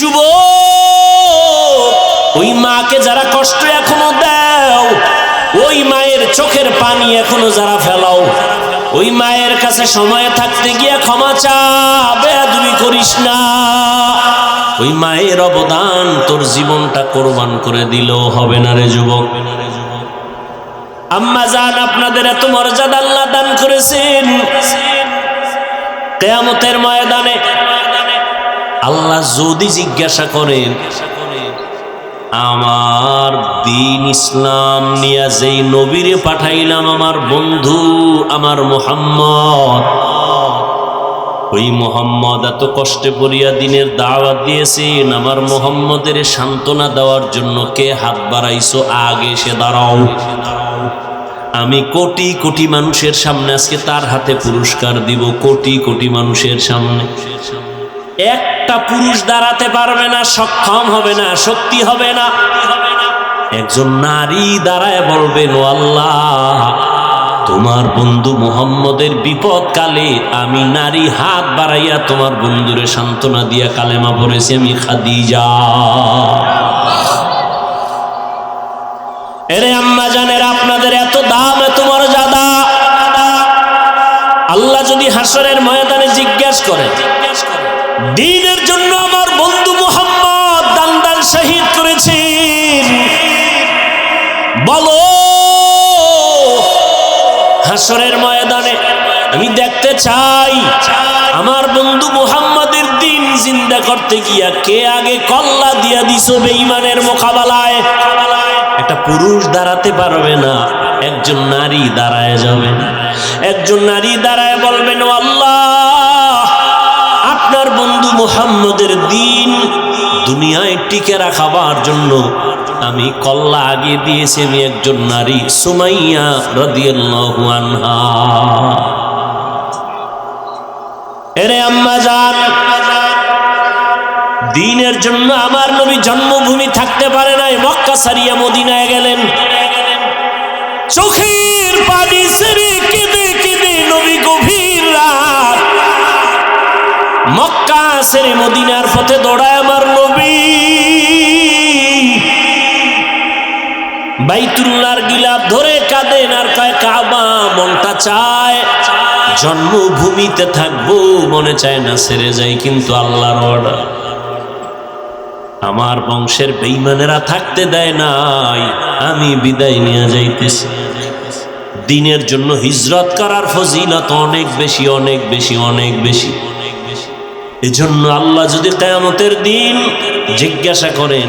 যুবক, ওই মাকে যারা কষ্ট এখনো দাও, ওই মায়ের চোখের পানি এখনো যারা ফেলাও, ওই মায়ের কাছে সময় থাকতে গিয়া ক্ষমা চা, বেয়াদবি করিস না। ওই মায়ের অবদান তোর জীবনটা কোরবান করে দিলেও হবে না রে যুবক। আম্মা জান, আপনাদের এত মর্যাদা আল্লাহ দান করেছেন, কিয়ামতের ময়দানে আল্লাহ যদি জিজ্ঞাসা করেন, আমার দ্বীন ইসলাম নিয়ে যেই নবীরে পাঠাইলাম আমার বন্ধু আমার মুহাম্মদ, ওই মুহাম্মদ এত কষ্টে পড়িয়া দিনের দাওয়াত দিয়েছেন, আমার মুহাম্মদের সান্ত্বনা দেওয়ার জন্য কে হাত বাড়াইছো? আগে এসে দাঁড়াও। আমি কোটি কোটি মানুষের সামনে আজকে তার হাতে পুরস্কার দিব, কোটি কোটি মানুষের সামনে। একটা পুরুষ দাঁড়াতে পারবে না, সক্ষম হবে না, শক্তি হবে না। একজন নারী দাঁড়ায় বলবেন, ও আল্লাহ, তোমার বন্ধু মুহাম্মদের বিপদ কালে আমি নারী হাত বাড়াইয়া তোমার বন্ধুরে সান্ত্বনা দিয়া কালেমা পড়েছি, আমি খাদিজা। এরে আম্মা জানেরা, আপনাদের এত দাম, এত মর্যাদা, আল্লাহ যদি হাসরের ময়দানে জিজ্ঞাসা করে, দ্বীনের জন্য আমার বন্ধু মুহাম্মদ দান শহীদ করেছেন, বলো হাসরের ময়দানে আমি দেখতে চাই আমার বন্ধু মুহাম্মদের দ্বীন জিন্দা করতে গিয়া কে আগে কল্লা দিয়া দিছো বেঈমানের মোকাবেলায়। একটা পুরুষ দাঁড়াতে পারবে না, একজন নারী দাঁড়ায় যাবেন। একজন নারী দাঁড়ায় বলবেন, ও আল্লাহ, আপনার বন্ধু মুহাম্মদের দ্বীন দুনিয়ায় টিকে রাখাবার জন্য আমি কল্লা আগে দিয়েছি, আমি একজন নারী, সুমাইয়া রাদিয়াল্লাহু আনহা। এরে আম্মা জান, দ্বীনের জন্য আমার নবী জন্মভূমি থাকতে পারে নাই, মক্কা ছাড়িয়া মদিনায় গেলেন। চোখের পানি ছেড়ে কেঁদে কেঁদে নবী গভীর রাত মক্কা ছেড়ে মদিনার পথে দৌড়ায় আমার নবী। বাইতুল্লাহর গিলাফ ধরে কাঁদেন আর কয়, কাবা মনটা চায় জন্মভূমিতে থাকবো, মনে চায় না ছেড়ে যাই, কিন্তু আল্লাহর অর্ডার, আমার বংশের বেঈমানেরা থাকতে দেয় নাই, আমি বিদায় নিয়ে যাইতেছি। দ্বীনের জন্য হিজরত করার ফজিলত অনেক বেশি, অনেক বেশি, অনেক বেশি। এজন্য আল্লাহ যদি কিয়ামতের দিন জিজ্ঞাসা করেন,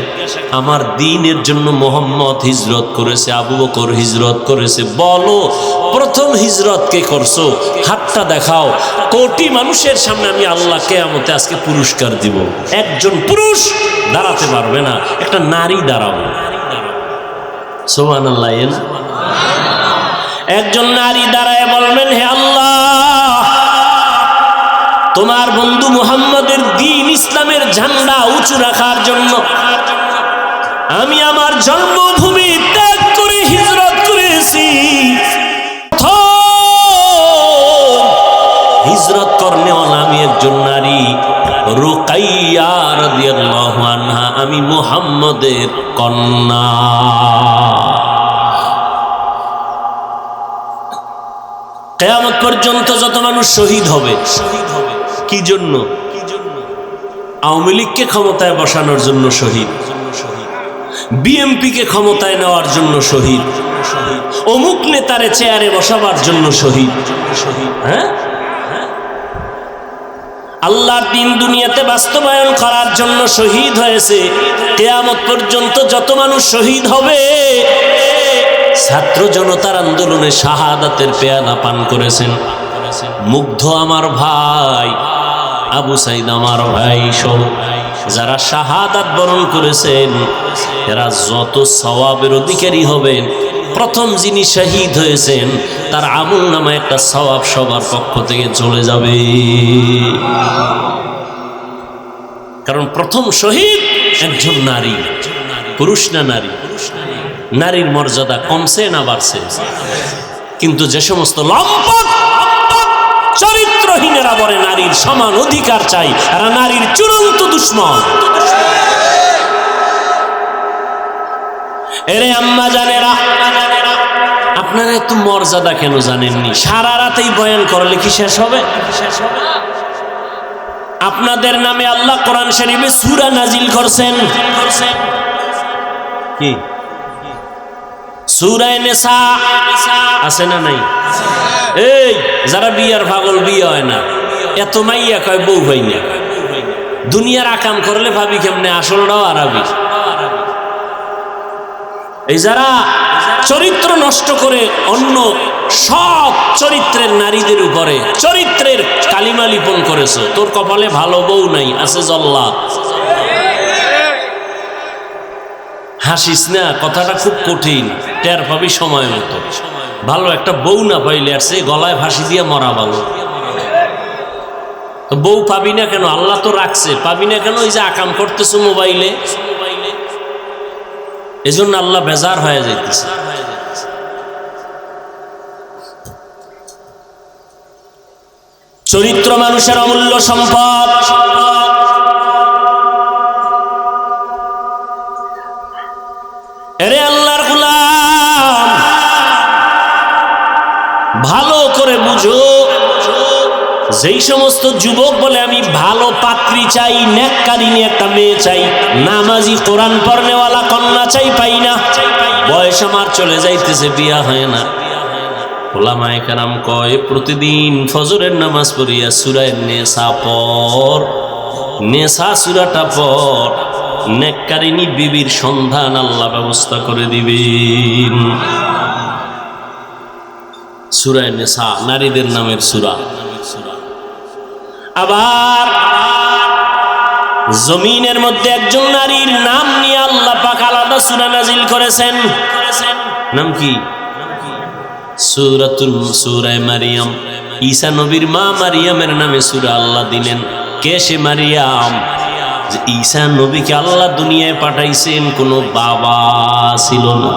আমার দ্বীনের জন্য মুহাম্মদ হিজরত করেছে, আবু বকর হিজরত করেছে, বলো প্রথম হিজরত কে করছো? হাতটা দেখাও। কোটি মানুষের সামনে আমি আল্লাহ কিয়ামতে আজকে পুরস্কার দিব। একজন পুরুষ দাঁড়াতে পারবে না, একটা নারী দাঁড়াবে। সুবহানাল্লাহ। একজন নারী দাঁড়ায় বলবেন, হে আল্লাহ, তোমার বন্ধু মুহাম্মদের দ্বীন ইসলামের ঝান্ডা উঁচু রাখার জন্য আমি আমার জন্মভূমি ত্যাগ করে হিজরত করেছি। হিজরত করনেওয়ালা আমি একজন নারী, রুকাইয়া রাদিয়াল্লাহু আনহা, আমি মুহাম্মদের কন্যা। কিয়ামত পর্যন্ত যত মানুষ শহীদ হবে, কি জন্য? আওয়ামী লীগকে ক্ষমতায় বসানোর জন্য শহীদ, বিএনপিকে ক্ষমতায় নেওয়ার জন্য শহীদ, অমুক নেতারে চেয়ারে বসাবার জন্য শহীদ। হ্যাঁ, আল্লাহর দ্বীন দুনিয়াতে বাস্তবায়ন করার জন্য শহীদ হয়েছে। কিয়ামত পর্যন্ত যত মানুষ শহীদ হবে, ছাত্র জনতার আন্দোলনে শাহাদাতের পেয়ালা পান করেছেন। মুগ্ধ আমার ভাই, আবু সাইদ আমার ভাই সহ যারা শাহাদাত বরণ করেছেন, এরা যত সওয়াবের অধিকারী হবেন। প্রথম যিনি শহীদ হয়েছেন তার আমল নামে একটা সওয়াব সবার পক্ষ থেকে চলে যাবে, কারণ প্রথম শহীদ একজন নারী। পুরুষ না নারী? নারীর মর্যাদা কমছে না বাড়ছে? কিন্তু যে সমস্ত লম্পট চরিত্রহীনেরা বলে নারীর সমান অধিকার চাই, এরা নারীর চূড়ান্ত দুশ্মন। এরে আম্মা জানেরা, আপনারা এত মর্যাদা কেন জানেননি? সারা রাতেই বয়ান করলে কি শেষ হবে? আপনাদের নামে আল্লাহ কোরআন শরীফে সূরা নাজিল করছেন। কি সূরা নিসা আছে না নাই? এই যারা বিয়ার পাগল, বিয়ে হয় না, এত মাইয়া কয় বউ হয় না, দুনিয়ার আকাম করলে ভাবি কেমনে আসলটাও আরবি। এই যারা চরিত্র নষ্ট করে অন্য সব চরিত্রের নারীদের উপরে চরিত্রের কালিমা লিপন করেছ, তোর কপালে ভালো বউ নাই, আছে জল্লাদ। হাসিস না, কথাটা খুব কঠিন, টের পাবি সময় মতো। ভালো একটা বউ না পাইলে আর সে গলায় ফাঁসি দিয়ে মরা ভালো। তো বউ পাবি না কেন? আল্লাহ তো রাখছে, পাবি না কেন? ওই যে আকাম করতেছো মোবাইলে, এজন্য আল্লাহ বেজার হয়ে যাইতেছে। চরিত্র মানুষের অমূল্য সম্পদ। এরে আল্লাহর গোলাম, ভালো করে বুঝো, যেই সমস্ত যুবক বলে আমি ভালো পাত্রী চাই, নেককারিনী একটা মেয়ে চাই, নামাজি কোরআন পড়নেওয়ালা কন্যা চাই, পাই না, বয়স আমার চলে যাইতেছে, বিয়া হয় না। ওলামায়ে কেরাম কয় প্রতিদিন ফজরের নামাজ পড়িয়া সূরা নিসা পড়, নিসা সূরাটা পড়, নেককারিনী বিবির সন্ধান আল্লাহ ব্যবস্থা করে দিবেন। সূরা নিসা নারীদের নামের সূরা। আবার জমিনের মধ্যে একজন নারীর নাম নিয়ে আল্লাহ পাক আলাদা সূরা নাজিল করেছেন। নাম কি? সূরা মারিয়াম। ঈসা নবীর মা মারিয়ামের নামে সূরা আল্লাহ দিলেন। কে সে মারিয়াম? যে ঈসা নবীকে আল্লাহ দুনিয়ায় পাঠাইছেন, কোনো বাবা ছিল না।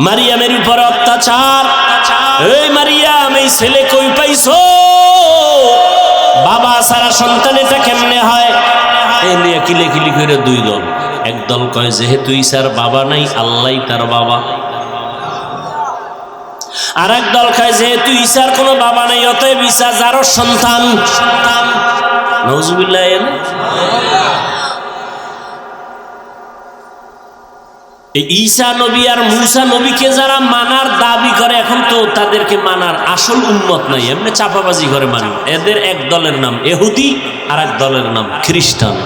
মারিয়ামের উপর অত্যাচার। এই মারিয়াম, এই ছেলে কই পাইছো? বাবা সারা সন্তান এটা কেমনে হয়? এই নিয়ে কিলেকিলি করে দুই দল। এক দল কয় যেহেতু ঈসার বাবা নাই, আল্লাহই তার বাবা। আর এক দল কয় যেহেতু ঈসার কোনো বাবা নাই, অতএব ঈসা যারও সন্তান। নাউজুবিল্লাহ। ঈসা নবী আর মুসা নবীকে যারা মানার দাবি করে, এখন তো তাদেরকে মানার আসল উম্মত নাই, এমনি চাপাবাজি করে মানে। এদের এক দলের নাম ইহুদি, আর এক দলের নাম খ্রিস্টান।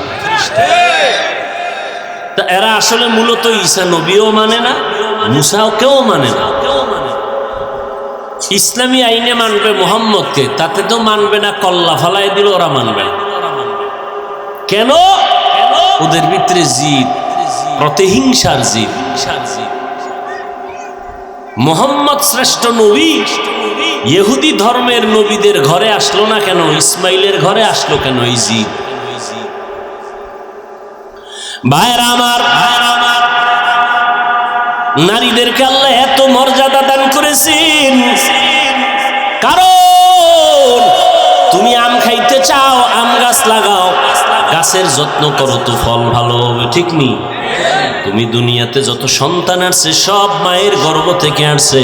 তা এরা আসলে মূলত ঈসা নবীও মানে না, মুসাও কেউ মানে না। ইসলামী আইনে মানবে মুহাম্মদকে, তাতে তো মানবে না, কল্লা ফালাই দিল ওরা মানবে না। কেন? ওদের ভিতরে জিদ, প্রতিহিংসার জিদ। মুহাম্মদ শ্রেষ্ঠ নবী ইহুদি ধর্মের নবীদের ঘরে আসলো না কেন? ইসমাইলের ঘরে আসলো কেন? এই জিদ। ভাইরা আমার, নারীদেরকে আল্লাহ এত মর্যাদা দান করেছেন, কারণ তুমি আম খাইতে চাও, আম গাছ লাগাও, গাছের যত্ন করো তো ফল ভালো হবে, ঠিক নি? তুমি দুনিয়াতে যত সন্তান আসছে সব মায়ের গর্ভ থেকে আসছে,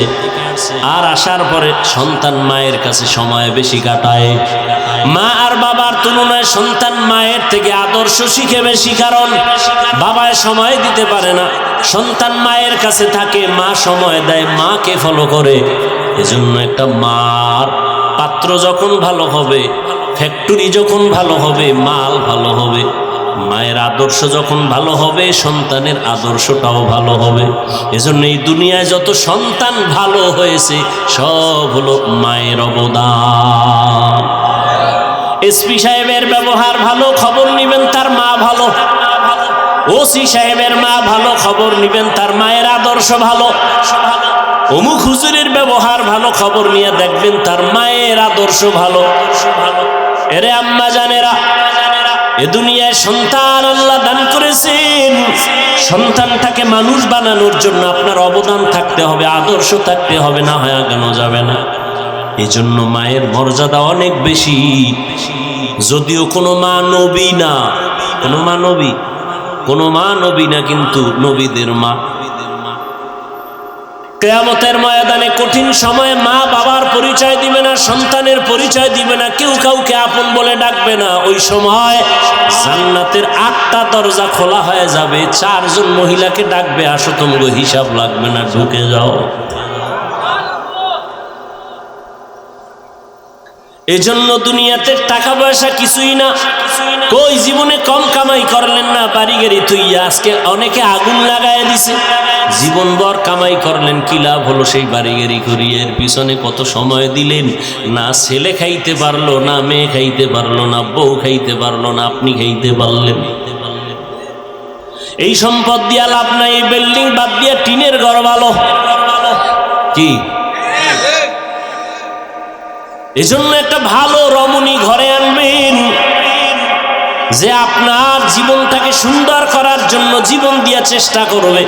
আর আসার পরে সন্তান মায়ের কাছে সময় বেশি কাটায়। মা আর বাবার তুলনায় সন্তান মায়ের থেকে আদর্শ শিখে বেশি, কারণ বাবায় সময় দিতে পারে না, সন্তান মায়ের কাছে থাকে, মা সময় দেয়, মাকে ফলো করে। এজন্য একটা মার পাত্র যখন ভালো হবে, ফ্যাক্টরি যখন ভালো হবে, মাল ভালো হবে। মায়ের আদর্শ যখন ভালো হবে, সন্তানের আদর্শটাও ভালো হবে। এজন্য এই দুনিয়ায় যত সন্তান ভালো হয়েছে সব হলো মায়ের অবদান। এসপি সাহেবের ব্যবহার ভালো, খবর নিবেন তার মা ভালো। ওসি সাহেবের মা ভালো, খবর নিবেন তার মায়ের আদর্শ ভালো। অমুক হুজুরের ব্যবহার ভালো, খবর নিয়ে দেখবেন তার মায়ের আদর্শ ভালো। এরে আম্মা জানেরা, এ দুনিয়ায় সন্তান আল্লাহ দান করেছেন, সন্তানটাকে মানুষ বানানোর জন্য আপনার অবদান থাকতে হবে, আদর্শ থাকতে হবে, না হয় আগানো যাবে না। এজন্য মায়ের মর্যাদা অনেক বেশি। যদিও কোনো মা নবী না, কোনো মা নবী, কোনো মা নবী না, কিন্তু নবীদের মা। কিয়ামতের ময়দানে কঠিন সময়ে মা বাবার পরিচয় দিবে না, সন্তানের পরিচয় দিবে না, কেউ কাউকে আপন বলে ডাকবে না। ওই সময় জান্নাতের 8টা দরজা খোলা হয়ে যাবে, 4 জন মহিলাকে ডাকবে, আসো তোমগো হিসাব লাগবে না, ঢুকে যাও। এজন্য দুনিয়াতে টাকা পয়সা কিছুই না। কই জীবনে কম কামাই করলেন না, বাড়ি গাড়ি তুইয়া আজকে অনেকে আগুন লাগায় দিছে। জীবনভর কামাই করলেন, কি লাভ হলো সেই বাড়ি গাড়ি করিয়ে? এর পিছনে কত সময় দিলেন, না ছেলে খাইতে পারলো, না মেয়ে খাইতে পারলো, না বউ খাইতে পারলো, না আপনি খাইতে পারলেন। এই সম্পদ দিয়া লাভ নাই। এই বিল্ডিং বাদ দিয়া টিনের ঘর ভালো। কি এজন্য একটা ভালো রমণী ঘরে আনবেন, যে আপনার জীবনটাকে সুন্দর করার জন্য জীবন দিয়ে চেষ্টা করবে।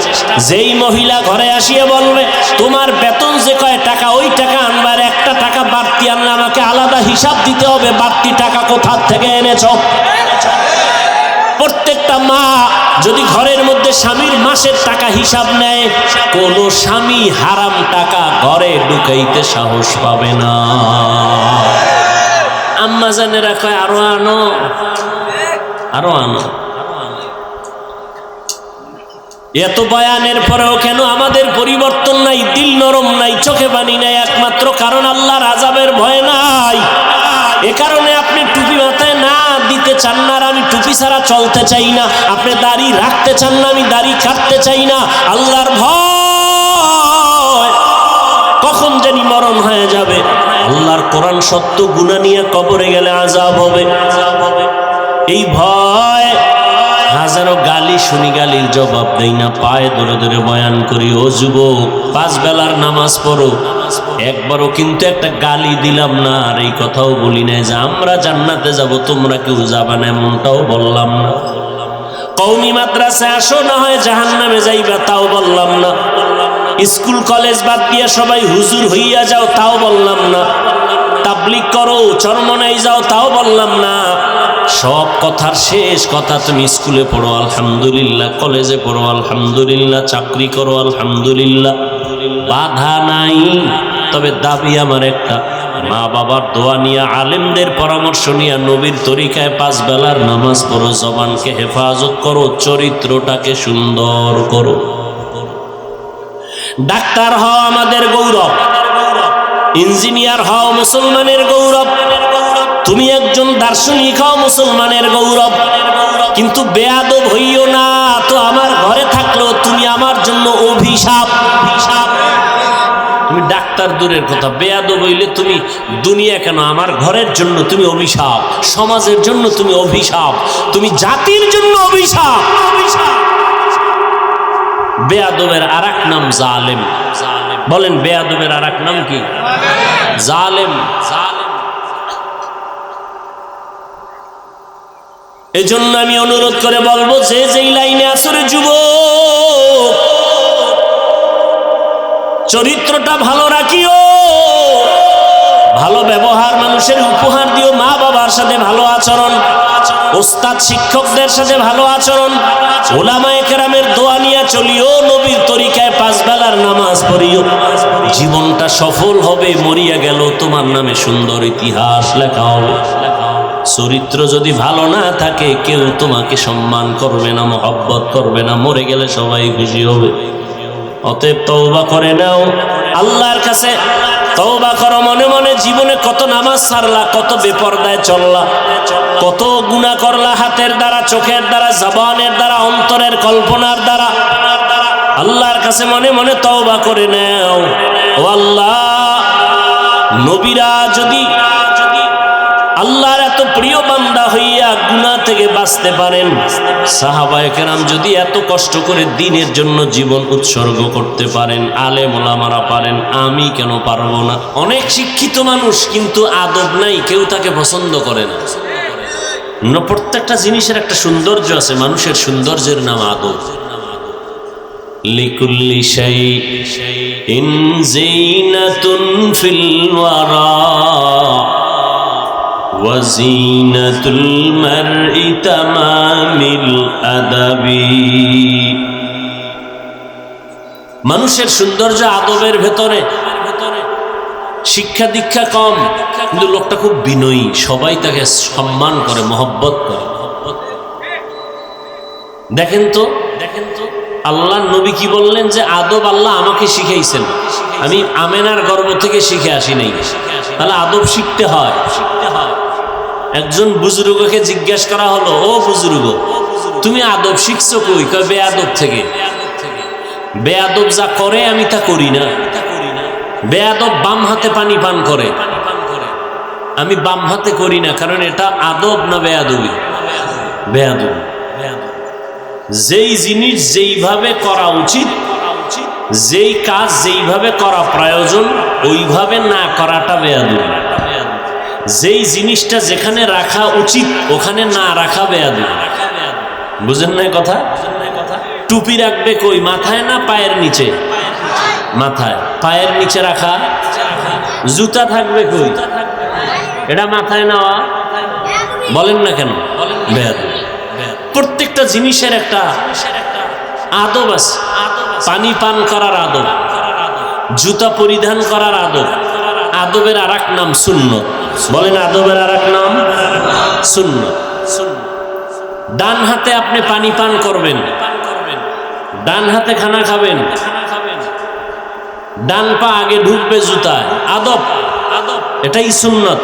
যেই মহিলা ঘরে আসিয়া বলবে তোমার বেতন যে কয় টাকা, ওই টাকা আনবার 1টা টাকা বাড়তি আনলে আমাকে আলাদা হিসাব দিতে হবে, বাড়তি টাকা কোথা থেকে এনেছ। প্রত্যেকটা মা যদি ঘরের মধ্যে স্বামীর মাসের টাকা হিসাব নেয়, কোন স্বামী হারাম টাকা ঘরে ঢুকাইতে সাহস পাবে না। আম্মা জানেরা কয় আরো আনো, আরো আনো। এত বয়ানের পরেও কেন আমাদের পরিবর্তন নাই, দিল নরম নাই, চোখে পানি নাই? একমাত্র কারণ আল্লাহর আযাবের ভয় নাই। এ কারণে আপনি টুপি মাথায় না দিতে চান না, আর আমি টুপি ছাড়া চলতে চাই না। আপনি দাড়ি রাখতে চান না, আমি দাড়ি কাটতে চাই না। আল্লাহর ভয়, কখন জানি মরণ হয়ে যাবে। আল্লাহর কোরআন সত্য, গুনাহ নিয়ে কবরে গেলে আযাব হবে। এই ভয় হাজারো গালি শুনি, গালির জবাব দেই না, পায়ে ধরে ধরে বয়ান করি। ও যুবক, 5 বেলার নামাজ পড়ো, একবারও কিন্তু একটা গালি দিলাম না, আর এই কথাও বলি না যে আমরা জান্নাতে যাব তোমরা কেউ যাবা না, এমনটাও বললাম না। কওমি মাদ্রাসায় আসো, না হয় জাহান্নামে যাইবা, তাও বললাম না। স্কুল কলেজ বাদ দিয়া সবাই হুজুর হইয়া যাও, তাও বললাম না। তাবলীগ করো, চরমনাই যাও, তাও বললাম না। সব কথার শেষ কথা, তুমি স্কুলে পড়ো আলহামদুলিল্লাহ, কলেজে পড়ো আলহামদুলিল্লাহ, চাকরি করো আলহামদুলিল্লাহ, বাধা নাই। তবে দাবি আমার একটা, মা বাবার দোয়া নিয়ে, আলেমদের পরামর্শ নিয়ে, নবীর তরিকায় 5 বেলার নামাজ পড়ো, জবানকে হেফাজত করো, চরিত্রটাকে সুন্দর করো। ডাক্তার হও আমাদের গৌরব, ইঞ্জিনিয়ার হও মুসলমানের গৌরব, তুমি একজন দার্শনিক হও মুসলমানের গৌরব। কিন্তু বেয়াদব হইও না, তো আমার ঘরে থাকলেও তুমি আমার জন্য অভিশাপ। তুমি ডাক্তার দূরের কথা, বেয়াদব হইলে তুমি দুনিয়া কেন, আমার ঘরের জন্য তুমি অভিশাপ, সমাজের জন্য তুমি অভিশাপ, তুমি জাতির জন্য অভিশাপ। বেয়াদবের আরেক নাম জালেম। বলেন বেয়াদবের আরেক নাম কি? জালেম। এজন্য আমি অনুরোধ করে বলবো, যে যেই লাইনে আসরে যুবক, চরিত্রটা ভালো রাখিও, ভালো ব্যবহার মানুষের উপহার দিও, মা বাবার সাথে ভালো আচরণ, ওস্তাদ শিক্ষকদের সাথে ভালো আচরণ, উলামায়ে কেরামের দোয়া নিয়ে চলিও, নবীর তরিকায় 5 বেলার নামাজ পড়িও। জীবনটা সফল হবে, মরিয়া গেল তোমার নামে সুন্দর ইতিহাস লেখা হবে। চরিত্র যদি ভালো না থাকে, কেউ তোমাকে সম্মান করবে না, মহব্বত করবে না, মরে গেলে সবাই খুশি হবে। অতএব তওবা করে নাও, আল্লাহর কাছে তওবা করো। মনে মনে জীবনে কত নামাজ ছাড়লা, কত বেপরদায় চললা, কত গুনাহ করলা, হাতের দ্বারা, চোখের দ্বারা, জবানের দ্বারা, অন্তরের কল্পনার দ্বারা। আল্লাহর কাছে মনে মনে তওবা করে নাও। ও আল্লাহ, নবীরা যদি আল্লাহর এত প্রিয় বান্দা হইয়া গুনাহ থেকে বাঁচতে পারেন, সাহাবায়ে কেরাম যদি এত কষ্ট করে দ্বীনের জন্য জীবন উৎসর্গ করতে পারেন, আলেম ওলামারা পারেন, আমি কেন পারবো না? অনেক শিক্ষিত মানুষ, কিন্তু আদব নাই, কেউ তাকে পছন্দ করে না। প্রত্যেকটা জিনিসের একটা সৌন্দর্য আছে, মানুষের সৌন্দর্যের নাম আদব। লিকুল্লি শাইইন যিনাতুন ফিল ওয়ারা ওয়াজিনাতুল মারই তামামিল আদাবি। মানুষের সৌন্দর্য আদবের ভেতরে, শিক্ষা দীক্ষা কম, কিন্তু লোকটা খুব বিনয়ী, সবাই তাকে সম্মান করে, মহব্বত করে। দেখেন তো আল্লাহ নবী কি বললেন যে আদব আল্লাহ আমাকে শিখাইছেন, আমি আমেনার গর্ভ থেকে শিখে আসি নাই। তাহলে আদব শিখতে হয়। একজন বুজুর্গকে জিজ্ঞাসা করা হলো, ও বুজুর্গ, তুমি আদব শিখছো কই? কয় বেয়াদব থেকে। বেয়াদব যা করে আমি তা করি না। বেয়াদব বাম হাতে পানি পান করে, আমি বাম হাতে করি না, কারণ এটা আদব না বেয়াদবি? বেয়াদবি। যেই জিনিস যেইভাবে করা উচিত, যেই কাজ যেইভাবে করা প্রয়োজন, ওইভাবে না করাটা বেয়াদবি। যেই জিনিসটা যেখানে রাখা উচিত ওখানে না রাখা বেয়াদবি। বুঝেন না কথা? টুপি রাখবে কই? মাথায় না পায়ের নিচে? মাথায়। পায়ের নিচে রাখা। জুতা থাকবে কই? এটা মাথায় নেওয়া। বলেন না কেন? বেয়াদবি। প্রত্যেকটা জিনিসের একটা আদব আছে। পানি পান করার আদব, জুতা পরিধান করার আদব। আদবের আর এক নাম সুন্নত। বলেন আদবের আর এক নাম সুন্নত। ডান হাতে আপনি পানি পান করবেন, ডান হাতে খানা খাবেন, ডান পা আগে ঢুকবে জুতায়, আদব। এটাই সুন্নত।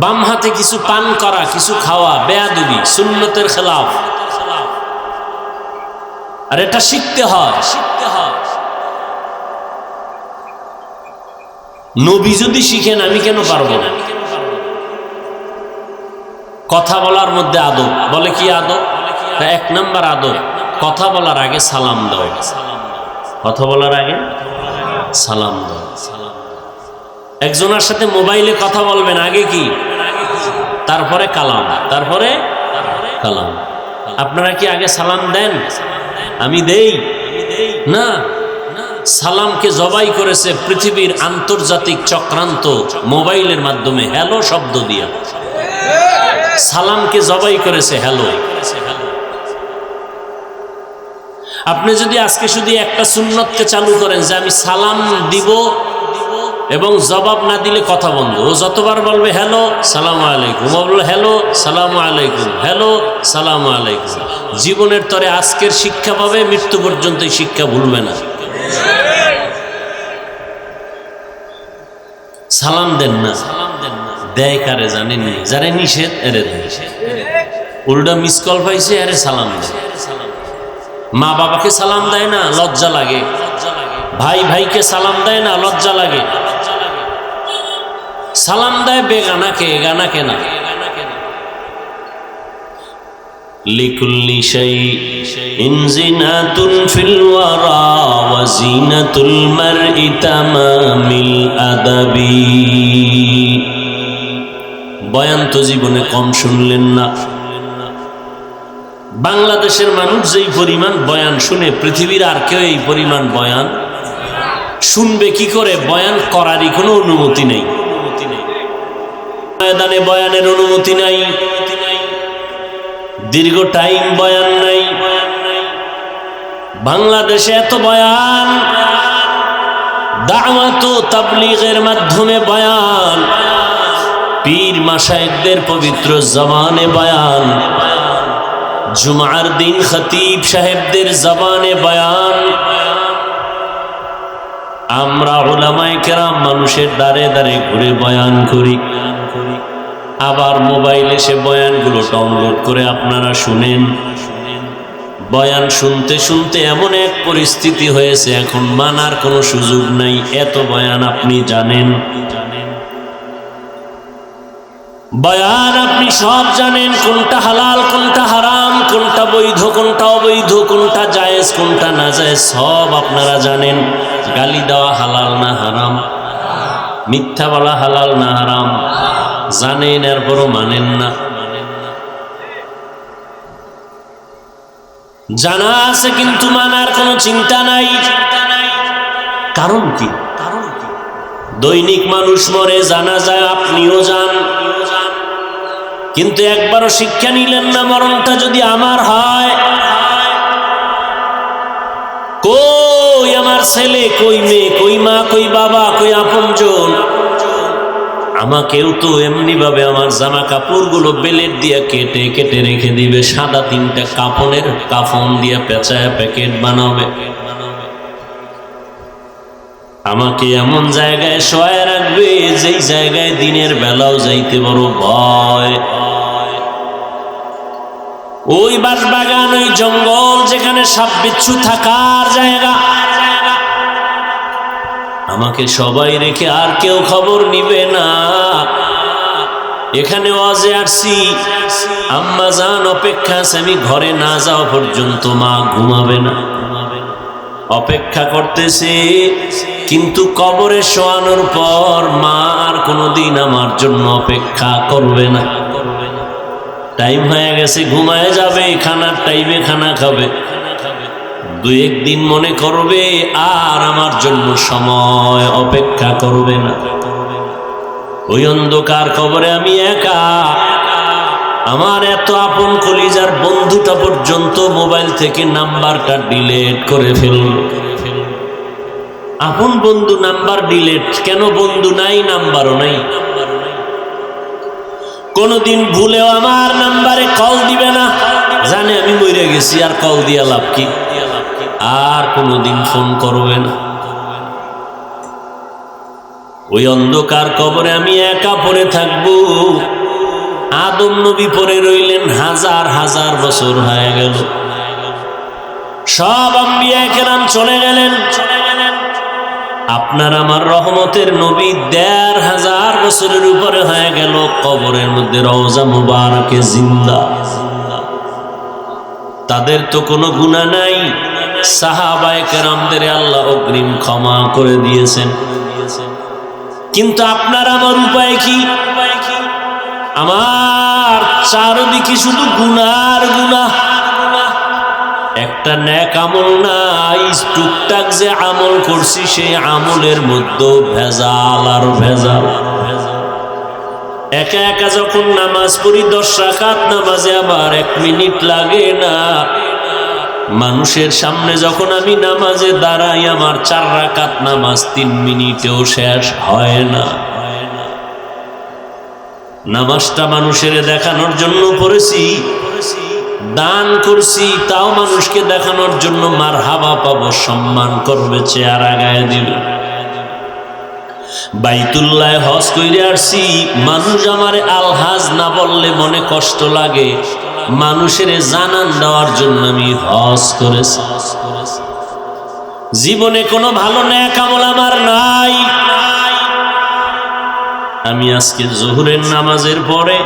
বাম হাতে কিছু পান করা, কিছু খাওয়া বেয়াদবি, সুন্নতের খেলাফ। আর এটা শিখতে হয়। নবী যদি শিখেন আমি কেন পারবো না? কথা বলার মধ্যে আদব। বলে কি আদব? এক নাম্বার আদব, কথা বলার আগে সালাম দাও। কথা বলার আগে সালাম দাও। একজনের সাথে মোবাইলে কথা বলবেন, আগে কি? তারপরে কালাম, তারপরে কালাম। আপনারা কি আগে সালাম দেন? আমি দেই না। সালামকে জবাই করেছে পৃথিবীর আন্তর্জাতিক চক্রান্ত মোবাইলের মাধ্যমে, হ্যালো শব্দ দিয়া সালামকে জবাই করেছে হ্যালো। আপনি যদি আজকে শুধু একটা সুন্নতকে চালু করেন যে আমি সালাম দিব এবং জবাব না দিলে কথা বন্ধ, ও যতবার বলবে হ্যালো সালাম আলাইকুম, ও বলবে হ্যালো সালাম আলাইকুম, হ্যালো সালাম আলাইকুম, জীবনের তরে আজকের শিক্ষা পাবে, মৃত্যু পর্যন্ত এই শিক্ষা ভুলবে না। সালাম দেন না। দেয় কারে জানেন? যারা নিষেধ এরে দেয়। উল্টা মিস কল পাইছে আরে সালাম দেয়। মা বাবাকে সালাম দেয় না, লজ্জা লাগে। ভাই ভাইকে সালাম দেয় না, লজ্জা লাগে। সালাম দেয় বেগানাকে, গানাকে না। লিকুল্লি শাইইন জিনাতুন ফিল ওয়ারা ওয়া জিনাতুল মারই তামামিল আদাবি। বয়ান তো জীবনে কম শুনলেন না। বাংলাদেশের মানুষ যেই পরিমাণ বয়ান শুনে, পৃথিবীর আর কেউ এই পরিমাণ বয়ান শুনবে কি করে? বয়ান করারই কোনো অনুমতি নেই। ময়দানে বয়ানের অনুমতি নাই, দীর্ঘ টাইম বয়ান নাই। বাংলাদেশে এত বয়ান, দাওয়াত ও তাবলীগের মাধ্যমে বয়ান, পীর মাশায়েখদের পবিত্র জবানে বয়ান, জুমার দিন খতিব সাহেবদের জবানে বয়ান। আমরা উলামায়ে কেরাম মানুষের দ্বারে দ্বারে ঘুরে বয়ান করি, আবার মোবাইলে সে বয়ানগুলো ডাউনলোড করে আপনারা শুনেন। বয়ান শুনতে শুনতে এমন এক পরিস্থিতি হয়েছে এখন মানার কোনো সুযোগ নাই, এত বয়ান আপনি জানেন। বয়ান আপনি সব জানেন, কোনটা হালাল কোনটা হারাম, কোনটা বৈধ কোনটা অবৈধ, কোনটা জায়েজ কোনটা না জায়েজ, সব আপনারা জানেন। গালি দেওয়া হালাল না হারাম, মিথ্যা বলা হালাল না হারাম, জানেন এরপরও মানেন না। জানা আছে কিন্তু মানার কোনো চিন্তা নাই। কারণ কি? দৈনিক মানুষ মরে, জানা যায় আপনিও যান, কিন্তু একবারও শিক্ষা নিলেন না মরণটা যদি আমার হয়। কই আমার ছেলে, কই মেয়ে, কই মা, কই বাবা, কই আপনজন? আমাকেও তো এমনি ভাবে আমার জামা কাপড়গুলো বেলেট দিয়ে কেটে কেটে রেখে দিবে, সাদা 3টা কাফনের কাফন দিয়ে পেঁচায় প্যাকেট বানাবে। আমাকে এমন জায়গায় শোয়ায় রাখবে যেই জায়গায় দিনের বেলাও যাইতে বড় ভয়। ওই বাঁশবাগান, ওই জঙ্গল যেখানে সাপ বিচ্ছু থাকার জায়গা, আমাকে সবাই রেখে আর কেউ খবর নিবে না। এখানে ওয়াজে আসছি, আম্মা জান অপেক্ষা আছে, আমি ঘরে না যাওয়া পর্যন্ত মা ঘুমাবে না, অপেক্ষা করতেছে। কিন্তু কবরে শোয়ানোর পর মা আর কোনোদিন আমার জন্য অপেক্ষা করবে না। টাইম হয়ে গেছে, ঘুমায় যাবে, খানার টাইমে খানা খাবে, 2-1 দিন মনে করবে আর আমার জন্য সময় অপেক্ষা করবে না। ওই অন্ধকার কবরে আমি একা, আমার এত আপন কলিজার বন্ধুটা পর্যন্ত মোবাইল থেকে নাম্বারটা ডিলিট করে ফেলল। আপন বন্ধু নাম্বার ডিলিট কেন? বন্ধু নাই, নাম্বারও নাই। কোনদিন ভুলেও আমার নাম্বারে কল দিবে না, জানে আমি মরে গেছি, আর কল দিয়া লাভ কি? আর কোনদিন ফোন করবে না। ওই অন্ধকার কবরে আমি একা পড়ে থাকবো। আদম নবী পড়ে রইলেন, 1000 বছর হয়ে গেল। সব আম্বিয়া কেরাম চলে গেলেন। আপনার আমার রহমতের নবী 1500 বছরের উপরে হয়ে গেল কবরের মধ্যে রওজা মুবারকে জিন্দা। তাদের তো কোনো গুনাহ নাই, সাহাবায়ে কেরামদের আল্লাহ অগ্রিম ক্ষমা করে দিয়েছেন। কিন্তু আপনার আমার উপায় কি? আমার চারদিকে শুধু গুনার গুনাহ, একটা নেক আমল নাই। টুকটাক যে আমল করছি সেই আমলের মধ্যে ভেজাল আর ভেজাল। একা একা যখন নামাজ পড়ি, 10 রাকাত নামাজে আবার 1 মিনিট লাগে না। মানুষের সামনে যখন আমি নামাজে দাঁড়াই, আমার 4 রাকাত নামাজ 3 মিনিটেও শেষ হয় না। নামাজটা মানুষের দেখানোর জন্য পড়েছি, দান করছি তাও মানুষকে দেখানোর জন্য। মারহাবা পাবো, সম্মান করবে, চেহারা গায়ে দিবে। বাইতুল্লাহ হজ কইরে আসছি, মানুষ আমারে আলহাজ না বললে মনে কষ্ট লাগে। মানুষের জানান দেওয়ার জন্য আমি হজ করেছি। জীবনে কোনো ভালো নেক আমল আমার নাই। আমি আজকে জোহরের নামাজের পরে,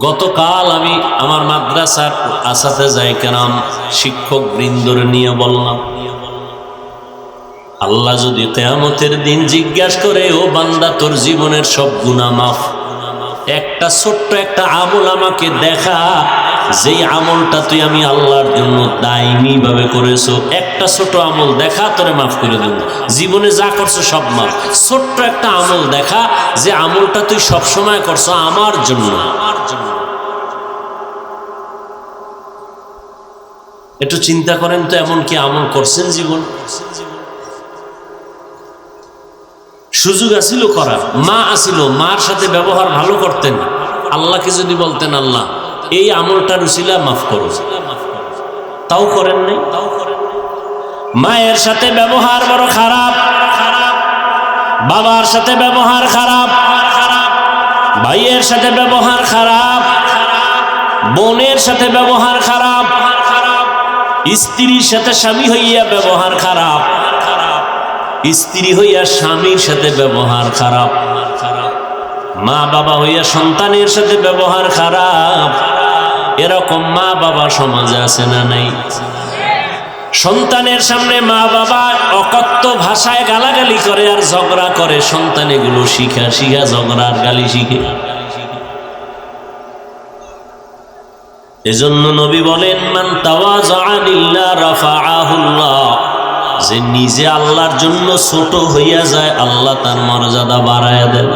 গতকাল আমি আমার মাদ্রাসার আসাতেজায়ে কেরাম শিক্ষক বৃন্দরে নিয়ে বললাম, আল্লাহ যদি কিয়ামতের দিন জিজ্ঞাসা করে, ও বান্দা তোর জীবনের সব গুনাহ মাফ, একটা ছোট্ট একটা আমল আমাকে দেখা, যেই আমলটা তুই আমি আল্লাহর জন্য দায়মি ভাবে করেছো, একটা ছোট আমল দেখা, তোরে মাফ করে দেব। জীবনে যা করছো সব মাফ। ছোট্ট একটা আমল দেখা, যে আমলটা তুই সব সময় করছো আমার জন্য। একটু চিন্তা করেন তো, এমন কি আমল করছেন জীবন? সুযোগ আসিল করার, মা আসিল, মার সাথে ব্যবহার ভালো করতেন। আল্লাহকে যদি বলতেন, আল্লাহ এই আমলটার উসিলা মাফ করো, তাও করেন নাই। মায়ের সাথে ব্যবহার বড় খারাপ, বাবার সাথে ব্যবহার খারাপ, ভাইয়ের সাথে ব্যবহার খারাপ, বোনের সাথে ব্যবহার খারাপ, স্ত্রীর সাথে স্বামী হইয়া ব্যবহার খারাপ, স্ত্রী হইয়া স্বামীর সাথে ব্যবহার খারাপ, মা বাবা হইয়া সন্তানের সাথে ব্যবহার খারাপ। এরকম মা বাবা সমাজে আছে না নাই? সন্তানের সামনে মা বাবা অকথ্য ভাষায় গালাগালি করে আর ঝগড়া করে, সন্তান এগুলো শিখা ঝগড়া আর গালি শিখে। এজন্য নবী বলেন, মান তাওয়াযা লিল্লাহ রাফাআহুল্লাহ, যে নিজে আল্লাহর জন্য ছোট হইয়া যায়, আল্লাহ তার মর্যাদা বাড়ায়া দেন।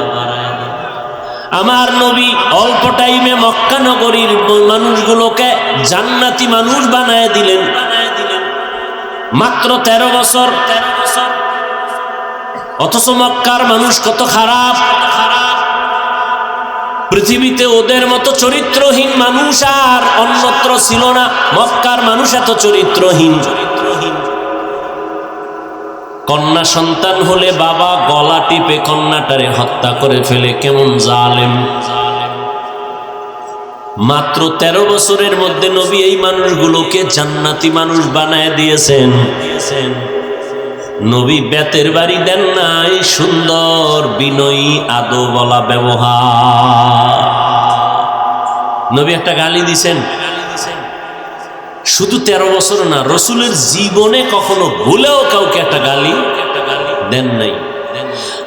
আমার নবী অল্প টাইমে মক্কা নগরীর মানুষগুলোকে জান্নাতি মানুষ বানায় দিলেন। মাত্র 13 বছর। অথচ মক্কার মানুষ কত খারাপ। পৃথিবীতে ওদের মতো চরিত্রহীন মানুষ আর অন্যত্র ছিল না। মক্কার মানুষ এত চরিত্রহীন। কন্যা সন্তান হলে বাবা গলা টিপে কন্যাটারে হত্যা করে ফেলে, কেমন জালেম। মাত্র 13 বছরের মধ্যে নবী এই মানুষগুলোকে জান্নাতি মানুষ বানায় দিয়েছেন। নবী বেতের বাড়ি দেন নাই, সুন্দর বিনয়ী আদবওয়ালা ব্যবহার। নবী একটা গালি দিছেন, শুধু 13 বছর না, রসুলের জীবনে কখনো ভুলেও কাউকে একটা গালি দেন নাই।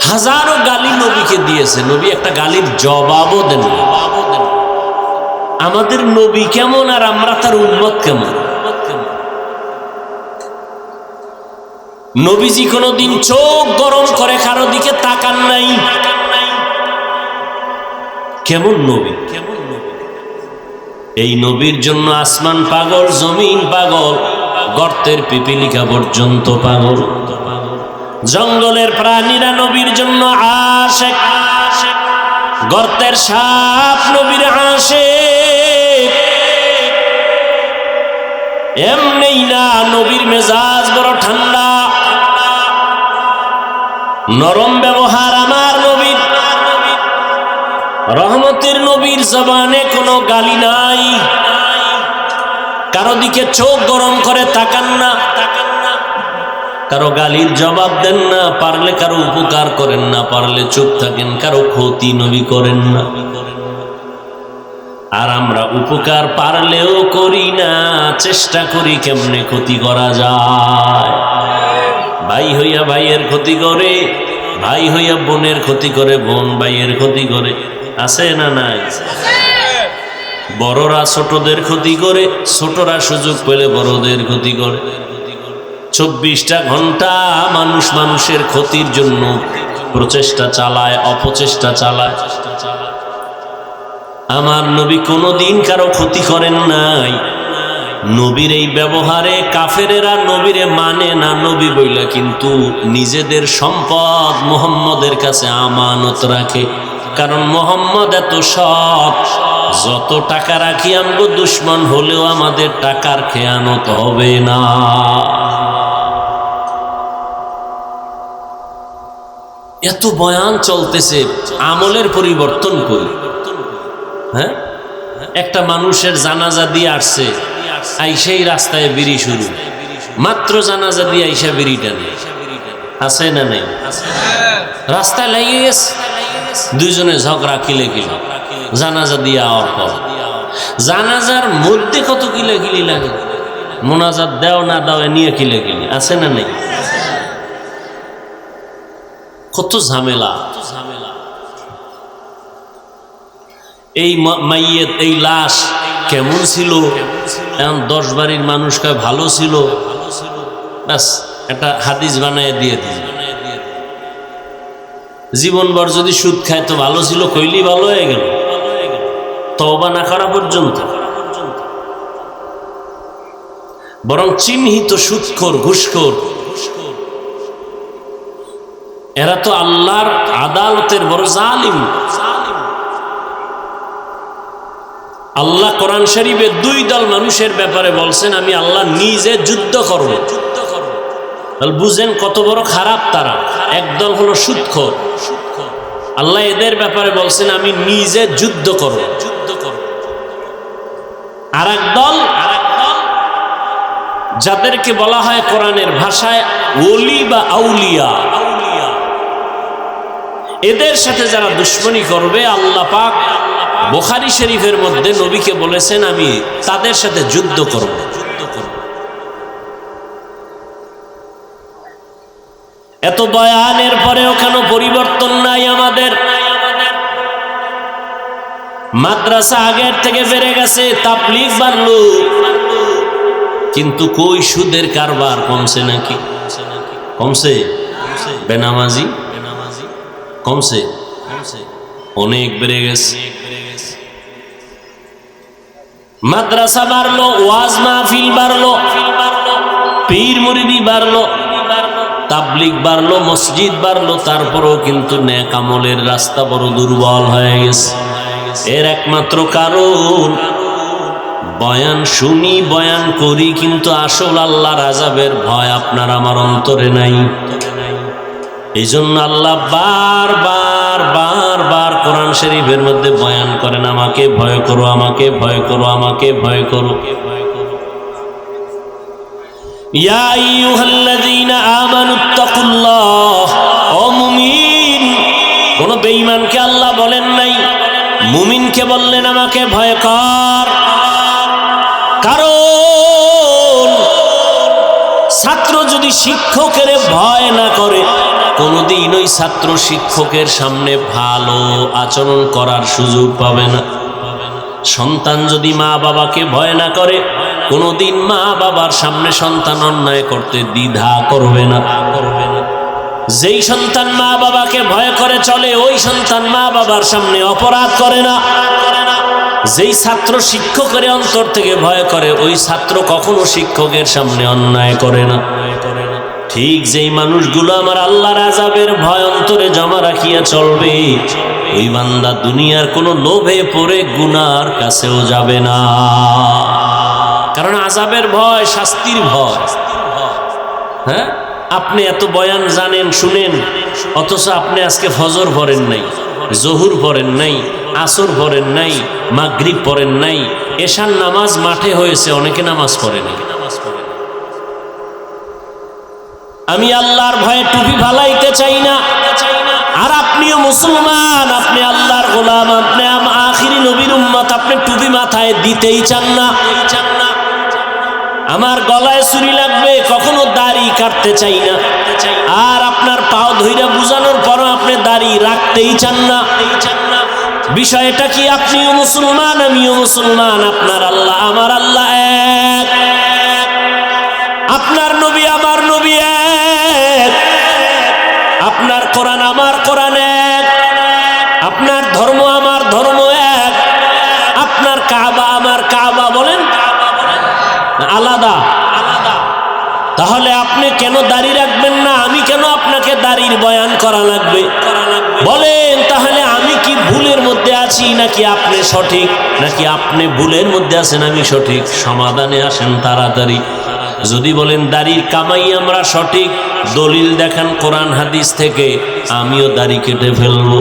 হাজারো গালি নবীকে দিয়েছে, নবী একটা গালির জবাবও দেন না। আমাদের নবী কেমন আর আমরা তার উম্মত কেমন? নবীজি কোনোদিন চোখ গরম করে কারো দিকে তাকান নাই। কেমন নবী! এই নবীর জন্য আসমান পাগল, জমিন পাগল, গর্তের পিপিলিকা পর্যন্ত পাগল। জঙ্গলের প্রাণীরা নবীর জন্য আশিক, গর্তের সাপ নবীর আশিক। এমনি না, নবীর মেজাজ বড় ঠান্ডা, নরম ব্যবহার আমার নবীর। রহমতের নবীর জবানে কোনো গালি নাই। কারো দিকে চোখ গরম করে তাকান না, কারো গালির জবাব দেন না, পারলে কারো উপকার করেন না, পারলে চুপ থাকেন, কারো ক্ষতি নবী করেন না। আর আমরা উপকার পারলেও করি না, চেষ্টা করি কেমনে ক্ষতি করা যায়। ভাই হইয়া ভাইয়ের ক্ষতি করে, ভাই হইয়া বোনের ক্ষতি করে, বোন ভাইয়ের ক্ষতি করে। আছে না নাই? বড়রা ছোটদের ক্ষতি করে, ছোটরা সুযোগ পেলে বড়দের ক্ষতি করে। 24টা ঘন্টা মানুষ মানুষের ক্ষতির জন্য প্রচেষ্টা চালায়, অপচেষ্টা চালায়। আমার নবী কোনোদিন কারো ক্ষতি করেন নাই। নবীর এই ব্যবহারে কাফেরেরা নবীরে মানে না নবী বইলা, কিন্তু নিজেদের সম্পদ মুহাম্মদের কাছে আমানত রাখে। কারণ মুহাম্মদ এত সৎ, যত টাকা রাখি আমগো দুশ্মন হলেও আমাদের টাকার খেয়ানত হবে না। এত বয়ান চলতেছে, আমলের পরিবর্তন করি। হ্যাঁ, একটা মানুষের জানাজা দিয়ে আসছে, আইসাই রাস্তায় বিড়ি শুরু, মাত্র জানাজা দিয়ে আইসা বিড়ি টানে। আছে না নাই? রাস্তায় লাগিয়ে গেছে, দুইজনে ঝগড়া কিলে কিলো, জানাজা দিয়ে আওয়ার পর। জানাজার মধ্যে কত কিলে কিলি লাগে, মোনাজাত দেও না দাও নিয়ে কিলে কিলি। আছে না নাই? কত ঝামেলা। এই মাইয়েত, এই লাশ কেমন ছিল? এখন 10 বাড়ির মানুষ কয় ভালো ছিল, ব্যাস একটা হাদিস বানায় দিয়ে দিল। জীবনভর যদি সুদ খায় তো ভালো ছিল কইলি ভালো হয়ে গেল, তওবা না করা পর্যন্ত। বরং চিহ্নিত সুদখোর, ঘুষখোর, এরা তো আল্লাহর আদালতের বড় জালিম। আল্লাহ কোরআন শরীফে 2 দল মানুষের ব্যাপারে বলছেন, আমি আল্লাহ নিজে যুদ্ধ করব। বুঝেন কত বড় খারাপ তারা। একদল হলো সুদখোর, আল্লাহ এদের ব্যাপারে বলছেন আমি নিজে যুদ্ধ করব। আর এক দল যাদেরকে বলা হয় কোরআনের ভাষায় ওলি বা আউলিয়া, এদের সাথে যারা দুশ্মনী করবে, আল্লাহ পাক বুখারী শরীফের মধ্যে নবীকে বলেছেন আমি তাদের সাথে যুদ্ধ করব। এত বয়ানের পরেও কেন পরিবর্তন নাই আমাদের? মাদ্রাসা আগের থেকে বেড়ে গেছে, তাবলীগ বাড়লো, কিন্তু কই সুদের কারবার কমছে নাকি? কমছে? বেনামাজি কমছে? অনেক বেড়ে গেছে। মাদ্রাসা বাড়লো, ওয়াজ মাহফিল বাড়লো, পীর মুরিদি বাড়লো, তাবলিগ বাড়লো, মসজিদ বাড়লো, তারপরেও কিন্তু নেক আমলের রাস্তা বড় দুর্বল হয়ে গেছে। এর একমাত্র কারণ বয়ান শুনি, বয়ান করি, কিন্তু আসল আল্লাহর আযাবের ভয় আপনার আমার অন্তরে নাই। এই জন্য আল্লাহ বারবার বারবার কোরআন শরীফের মধ্যে বয়ান করেন, আমাকে ভয় করো, আমাকে ভয় করো, আমাকে ভয় করো। ইয়া আইয়ুহাল্লাযীনা আমানুত্তাকুল্লাহ, ও মুমিন। কোন বেঈমানকে আল্লাহ বলেন নাই, মুমিনকে বললেন আমাকে ভয় কর। কারণ ছাত্র যদি শিক্ষকের ভয় না করে, কোনদিন ওই ছাত্র শিক্ষকের সামনে ভালো আচরণ করার সুযোগ পাবে না। সন্তান যদি মা বাবাকে ভয় না করে, কোনদিন মা বাবার সামনে সন্তান অন্যায় করতে দ্বিধা করবে না। যেই সন্তান মা বাবাকে ভয় করে চলে, ওই সন্তান মা বাবার সামনে অপরাধ করে না। যেই ছাত্র শিক্ষকের অন্তর থেকে ভয় করে, ওই ছাত্র কখনো শিক্ষকের সামনে অন্যায় করে না। ঠিক যেই মানুষগুলো আমার আল্লাহর আযাবের ভয় অন্তরে জমা রাখিয়া চলবে, ওই বান্দা দুনিয়ার কোনো লোভে পড়ে গুনার কাছেও যাবে না। কারণ আযাবের ভয়, শাস্তির ভয়। হ্যাঁ, আপনি এত বয়ান জানেন, শুনেন, অথচ আপনি আজকে ফজর পড়েন নাই, জোহর পড়েন নাই, আসর পড়েন নাই, মাগরিব পড়েন নাই, এশার নামাজ মাঠে হয়েছে, অনেকে নামাজ পড়ে নাই। আমি আল্লাহর ভয়ে টুপি ফালাইতে চাই না। আর আপনিও মুসলমান, আপনি আল্লাহর গোলাম, আপনি আখিরি নবীর উম্মত, আপনি টুপি মাথায় দিতেই চান না। আমার গলায় চুরি লাগবে, কখনো দাড়ি কাটতে চাই না। আর আপনার পাও ধইরা বুঝানোর পরও আপনি দাড়ি রাখতেই চান না। বিষয়টা কি? আপনিও মুসলমান, আমিও মুসলমান, আপনার আল্লাহ আমার আল্লাহ এক, আপনার নবী আমার নবী এক, আপনার কোরআন আমার কোরআন এক, আপনার ধর্ম আমার ধর্ম এক, আপনার কাবা আমার কাবা। বলেন আলাদা? তাহলে আপনি কেন দাড়ি রাখবেন না? আমি কেন আপনাকে দাড়ির বয়ান করা লাগবে? বলেন তাহলে আমি কি ভুলের মধ্যে আছি, নাকি আপনি সঠিক, নাকি আপনি ভুলের মধ্যে আছেন আমি সঠিক? সমাধানে আসেন তাড়াতাড়ি। যদি বলেন দাড়ির কামাই আমরা সঠিক, দলিল দেখান কোরআন হাদিস থেকে, আমিও দাড়ি কেটে ফেলবো।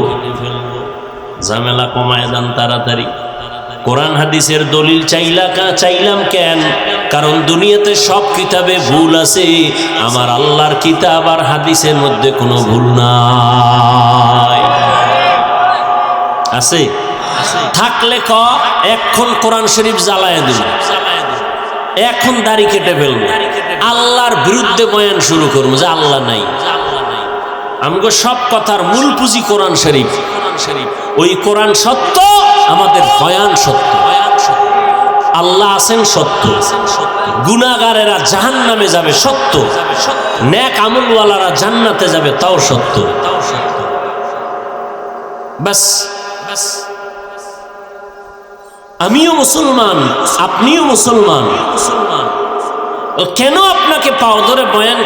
ঝামেলা কমায় দেন তাড়াতাড়ি। কোরআন হাদিসের দলিল চাইলাম কেন? কারণ দুনিয়াতে সব কিতাবে ভুল আছে, আমার আল্লাহর কিতাব আর হাদিসের মধ্যে কোনো ভুল নাই। আছে? থাকলে এখন কোরআন শরীফ জ্বালায় দিল, এখন দাড়ি কেটে ফেলবো, আল্লাহর বিরুদ্ধে বয়ান শুরু করবো যে আল্লাহ নাই। আমগো সব কথার মূল পুঁজি কোরআন শরীফ। ওই কোরআন সত্য, আমাদের বয়ান সত্য। আল্লাহ আছেন সত্য, গুনাহগারেরা জাহান্নামে যাবে সত্য, নেক আমলওয়ালারা জান্নাতে যাবে তাও সত্য। বাস, আমিও মুসলমান, আপনিও মুসলমান। কেন আপনাকে পাও ধরে বয়ান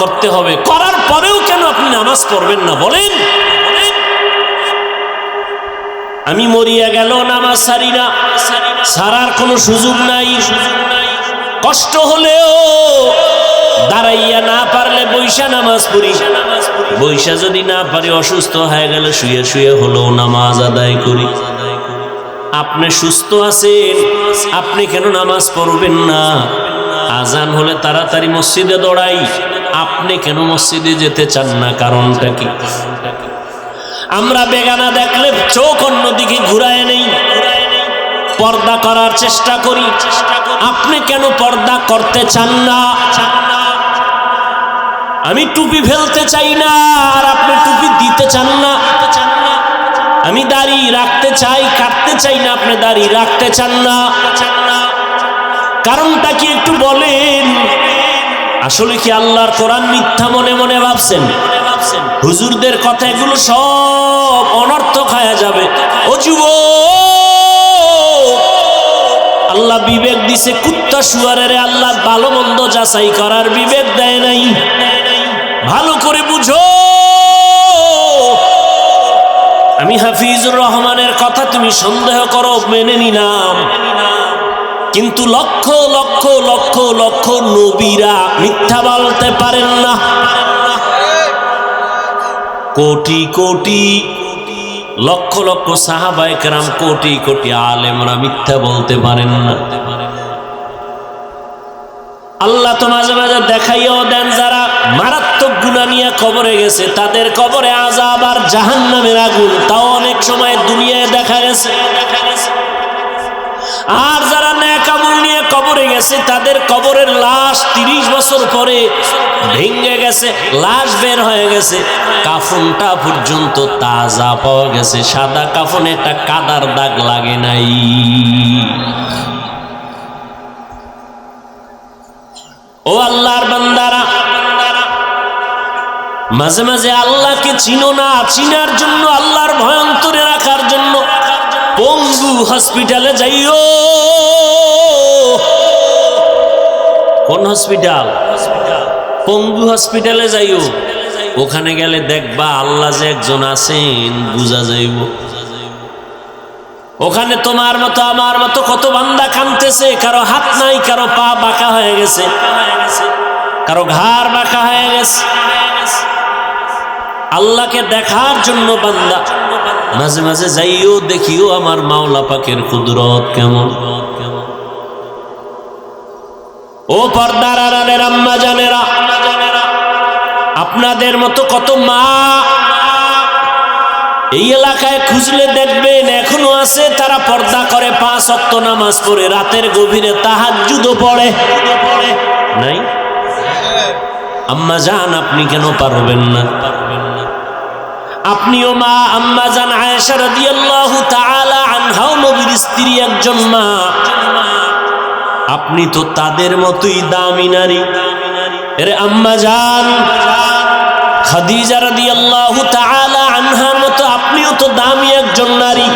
করতে হবে? করার পরেও কেন আপনি নামাজ পড়বেন না? বলেন। আমি মরিয়া গেল নামাজ সারি না, সারার কোনো সুযোগ নাই। কষ্ট হলেও দাঁড়াইয়া না পারলে বৈশা নামাজ পড়ি, বৈশা যদি না পারি অসুস্থ হয়ে গেলে শুয়ে শুয়ে হলেও নামাজ আদায় করি। আপনি সুস্থ আছেন, আপনি কেন নামাজ পড়বেন না? আজান হলে তাড়াতাড়ি মসজিদে দৌড়াই, আপনি কেন মসজিদে যেতে চান না? কারণটা কি? আমরা বেগানা দেখলে চোখ অন্যদিকে ঘুরায় নেই, পর্দা করার চেষ্টা করি। আপনি কেন পর্দা করতে চান না? আমি টুপি ফেলতে চাই না, আর আপনি টুপি দিতে চান না। আমি দাড়ি রাখতে চাই, কাটতে চাই না, আপনি দাড়ি রাখতে চান না। কারণটা কি একটু বলেন? আসলে কি আল্লাহর কোরআন মিথ্যা মনে মনে ভাবছেন? হুজুরদের কথা এগুলো সব অনর্থক হয়ে যাবে। ও যুবক, আল্লাহ বিবেক দিছে, কুত্তা শুয়ারের আল্লাহ ভালো মন্দ যাচাই করার বিবেক দেয় নাই। ভালো করে বুঝো, আমি হাফিজুর রহমানের কথা তুমি সন্দেহ করো, মেনে নিলাম, কিন্তু লক্ষ লক্ষ লক্ষ লক্ষ নবীরা মিথ্যা বলতে পারেন না। কোটি কোটি লক্ষ লক্ষ সাহাবায়ে কেরাম, কোটি কোটি আলেমরা মিথ্যা বলতে পারেন না। আল্লাহ তো মাঝে মাঝে দেখাইও দেন, যারা মারাত্মক গুনাহ নিয়ে কবরে গেছে তাদের কবরে আযাব আর জাহান্নামের আগুন, তাও অনেক সময় দুনিয়ায় দেখা গেছে। আর যারা নেক আমল নিয়ে কবরে গেছে তাদের কবরের লাশ 30 বছর পরে ভেঙে গেছে, লাশ বের হয়ে গেছে, কাফনটা পর্যন্ত তাজা পাওয়া গেছে, সাদা কাফনে একটা কাদার দাগ লাগে নাই। ও আল্লাহর বান্দারা, মাঝে মাঝে আল্লাহকে চিনো না, চিনার জন্য আল্লাহর ভয় অন্তরে রাখার জন্য পঙ্গু হসপিটালে যাইও। কোন হসপিটাল? পঙ্গু হসপিটালে যাইও। ওখানে গেলে দেখবা আল্লাহ যে একজন আছেন বুঝা যাইব। ওখানে তোমার মতো আমার মতো কত বান্দা কাঁদতেছে, কারো হাত নাই, কারো পা বাঁকা হয়ে গেছে, কারো ঘাড় বাঁকা হয়ে গেছে। আল্লাহকে দেখার জন্য বান্দা মাঝে মাঝে যাইও, দেখিও আমার মাওলা পাকের কুদরত কেমন। ও পর্দার আড়ালের আম্মা জানেরা, আপনাদের মতো কত মা এই এলাকায় খুঁজলে দেখবেন এখনো আছে, তারা পর্দা করে, 5 ওয়াক্ত নামাজ পড়ে, রাতের গভীরে তাহাজ্জুদও পড়ে। নাই? আম্মা জান, আপনি কেন পারবেন না? আপনিও মা, আম্মা জান আয়েশা রাদিয়াল্লাহু তাআলা আনহাও নবীর স্ত্রী একজন মা, আপনি তো তাদের মতোই দামি নারী। এর আম্মা জান খাদিজা রাদিয়াল্লাহু তাআলা আনহার মতো আপনিও তো দামি একজন নারী।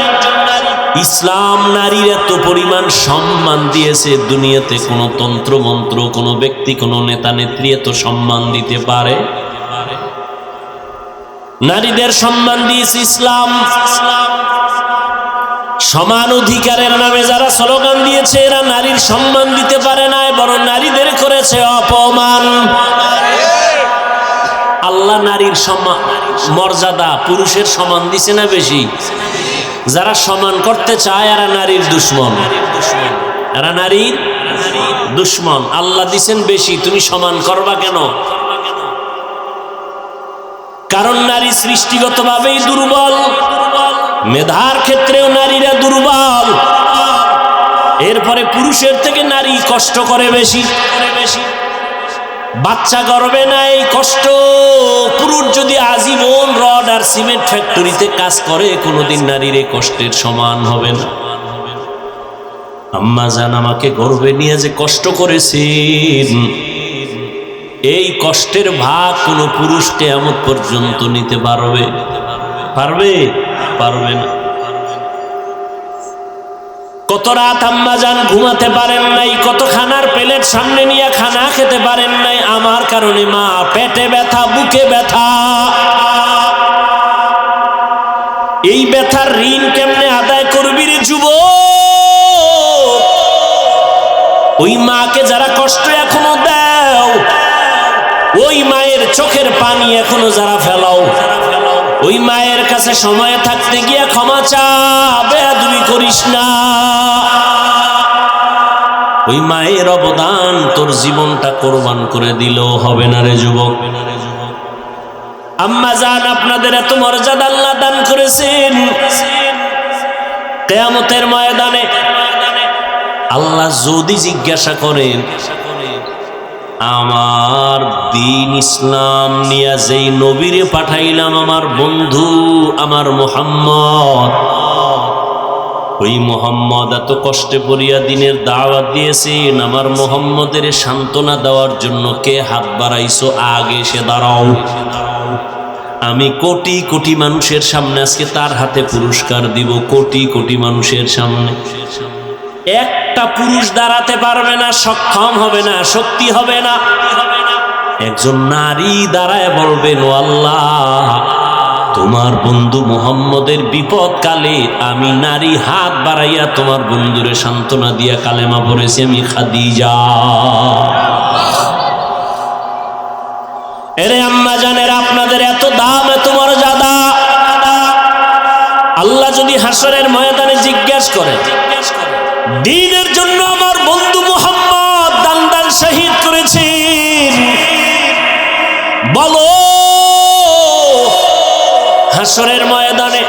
ইসলাম নারীর এত পরিমাণ সম্মান দিয়েছে, দুনিয়াতে কোনো তন্ত্রমন্ত্র, কোনো ব্যক্তি, কোনো নেতা নেত্রী এত সম্মান দিতে পারে? নারীদের সম্মান দিয়েছে ইসলাম। সমান অধিকারের নামে যারা স্লোগান দিয়েছে এরা নারীর সম্মান দিতে পারে না, বরং নারীদের করেছে অপমান। আল্লাহ নারীর সম্মান মর্যাদা পুরুষের সমান দিছে না বেশি? যারা সমান করতে চায় এরা নারীর দুশ্মন, এরা নারীর দুশ্মন। আল্লাহ দিছেন বেশি, তুমি সমান করবা কেন? কারণ নারী সৃষ্টিগতভাবেই দুর্বল, মেধার ক্ষেত্রেও নারীরা দুর্বল, এরপরে পুরুষের থেকে নারী কষ্ট করে বেশি। বাচ্চা গর্ভে নাই কষ্ট, পুরুষ যদি আজীবন রড আর সিমেন্ট ফ্যাক্টরিতে কাজ করে কোনোদিন নারীর এই কষ্টের সমান হবে না। আম্মা জান আমাকে গর্ভে নিয়ে যে কষ্ট করেছেন, এই কষ্টের ভাগ কোনো পুরুষ কিয়ামত পর্যন্ত নিতে পারবে? পারবে? পারবে না। কত রাত আম্মা জান ঘুমাতে পারেন নাই, কত খানার প্লেট সামনে নিয়ে খানা খেতে পারেন নাই আমার কারণে। মা, পেটে ব্যথা, বুকে ব্যথা, এই ব্যথার ঋণ কেমনে আদায় করবি রে যুবক? ওই মাকে যারা কষ্ট এখনো দাও, ওই মায়ের চোখের পানি এখনো যারা ফেলাও, ওই মায়ের কাছে সময় থাকতে গিয়ে ক্ষমা চা, বেয়াদবি করিস না। ওই মায়ের অবদান তোর জীবনটা কোরবান করে দিলেও হবে না রে যুবক। আম্মা জান আপনাদের এত মর্যাদা আল্লাহ দান করেছেন, কিয়ামতের ময়দানে আল্লাহ যদি জিজ্ঞাসা করেন, আমার দ্বীন ইসলাম নিয়ে যেই নবীরে পাঠাইলাম আমার বন্ধু আমার মুহাম্মদ, ওই মোহাম্মদ এত কষ্টে পড়িয়া দিনের দাওয়াত দিয়েছেন, আমার মোহাম্মদের সান্ত্বনা দেওয়ার জন্য কে হাত বাড়াইছো? আগে এসে দাঁড়াও। আমি কোটি কোটি মানুষের সামনে আজকে তার হাতে পুরস্কার দিব, কোটি কোটি মানুষের সামনে। একটা পুরুষ দাঁড়াতে পারবে না, সক্ষম হবে না, শক্তি হবে না। একজন নারী দাঁড়ায় বলবেন, ও আল্লাহ, তোমার বন্ধু মুহাম্মদের বিপদ কালে আমি নারী হাত বাড়াইয়া তোমার বন্ধুরে সান্ত্বনা দিয়া কালেমা পড়েছি, আমি খাদিজা। এরে আম্মা জানের, আপনাদের এত দাম, এত মর্যাদা। আল্লাহ যদি হাসরের ময়দানে জিজ্ঞাসা করে, দ্বীনের জন্য আমার বন্ধু মুহাম্মদ দান দান শহীদ করেছেন, বলো হাসরের ময়দানে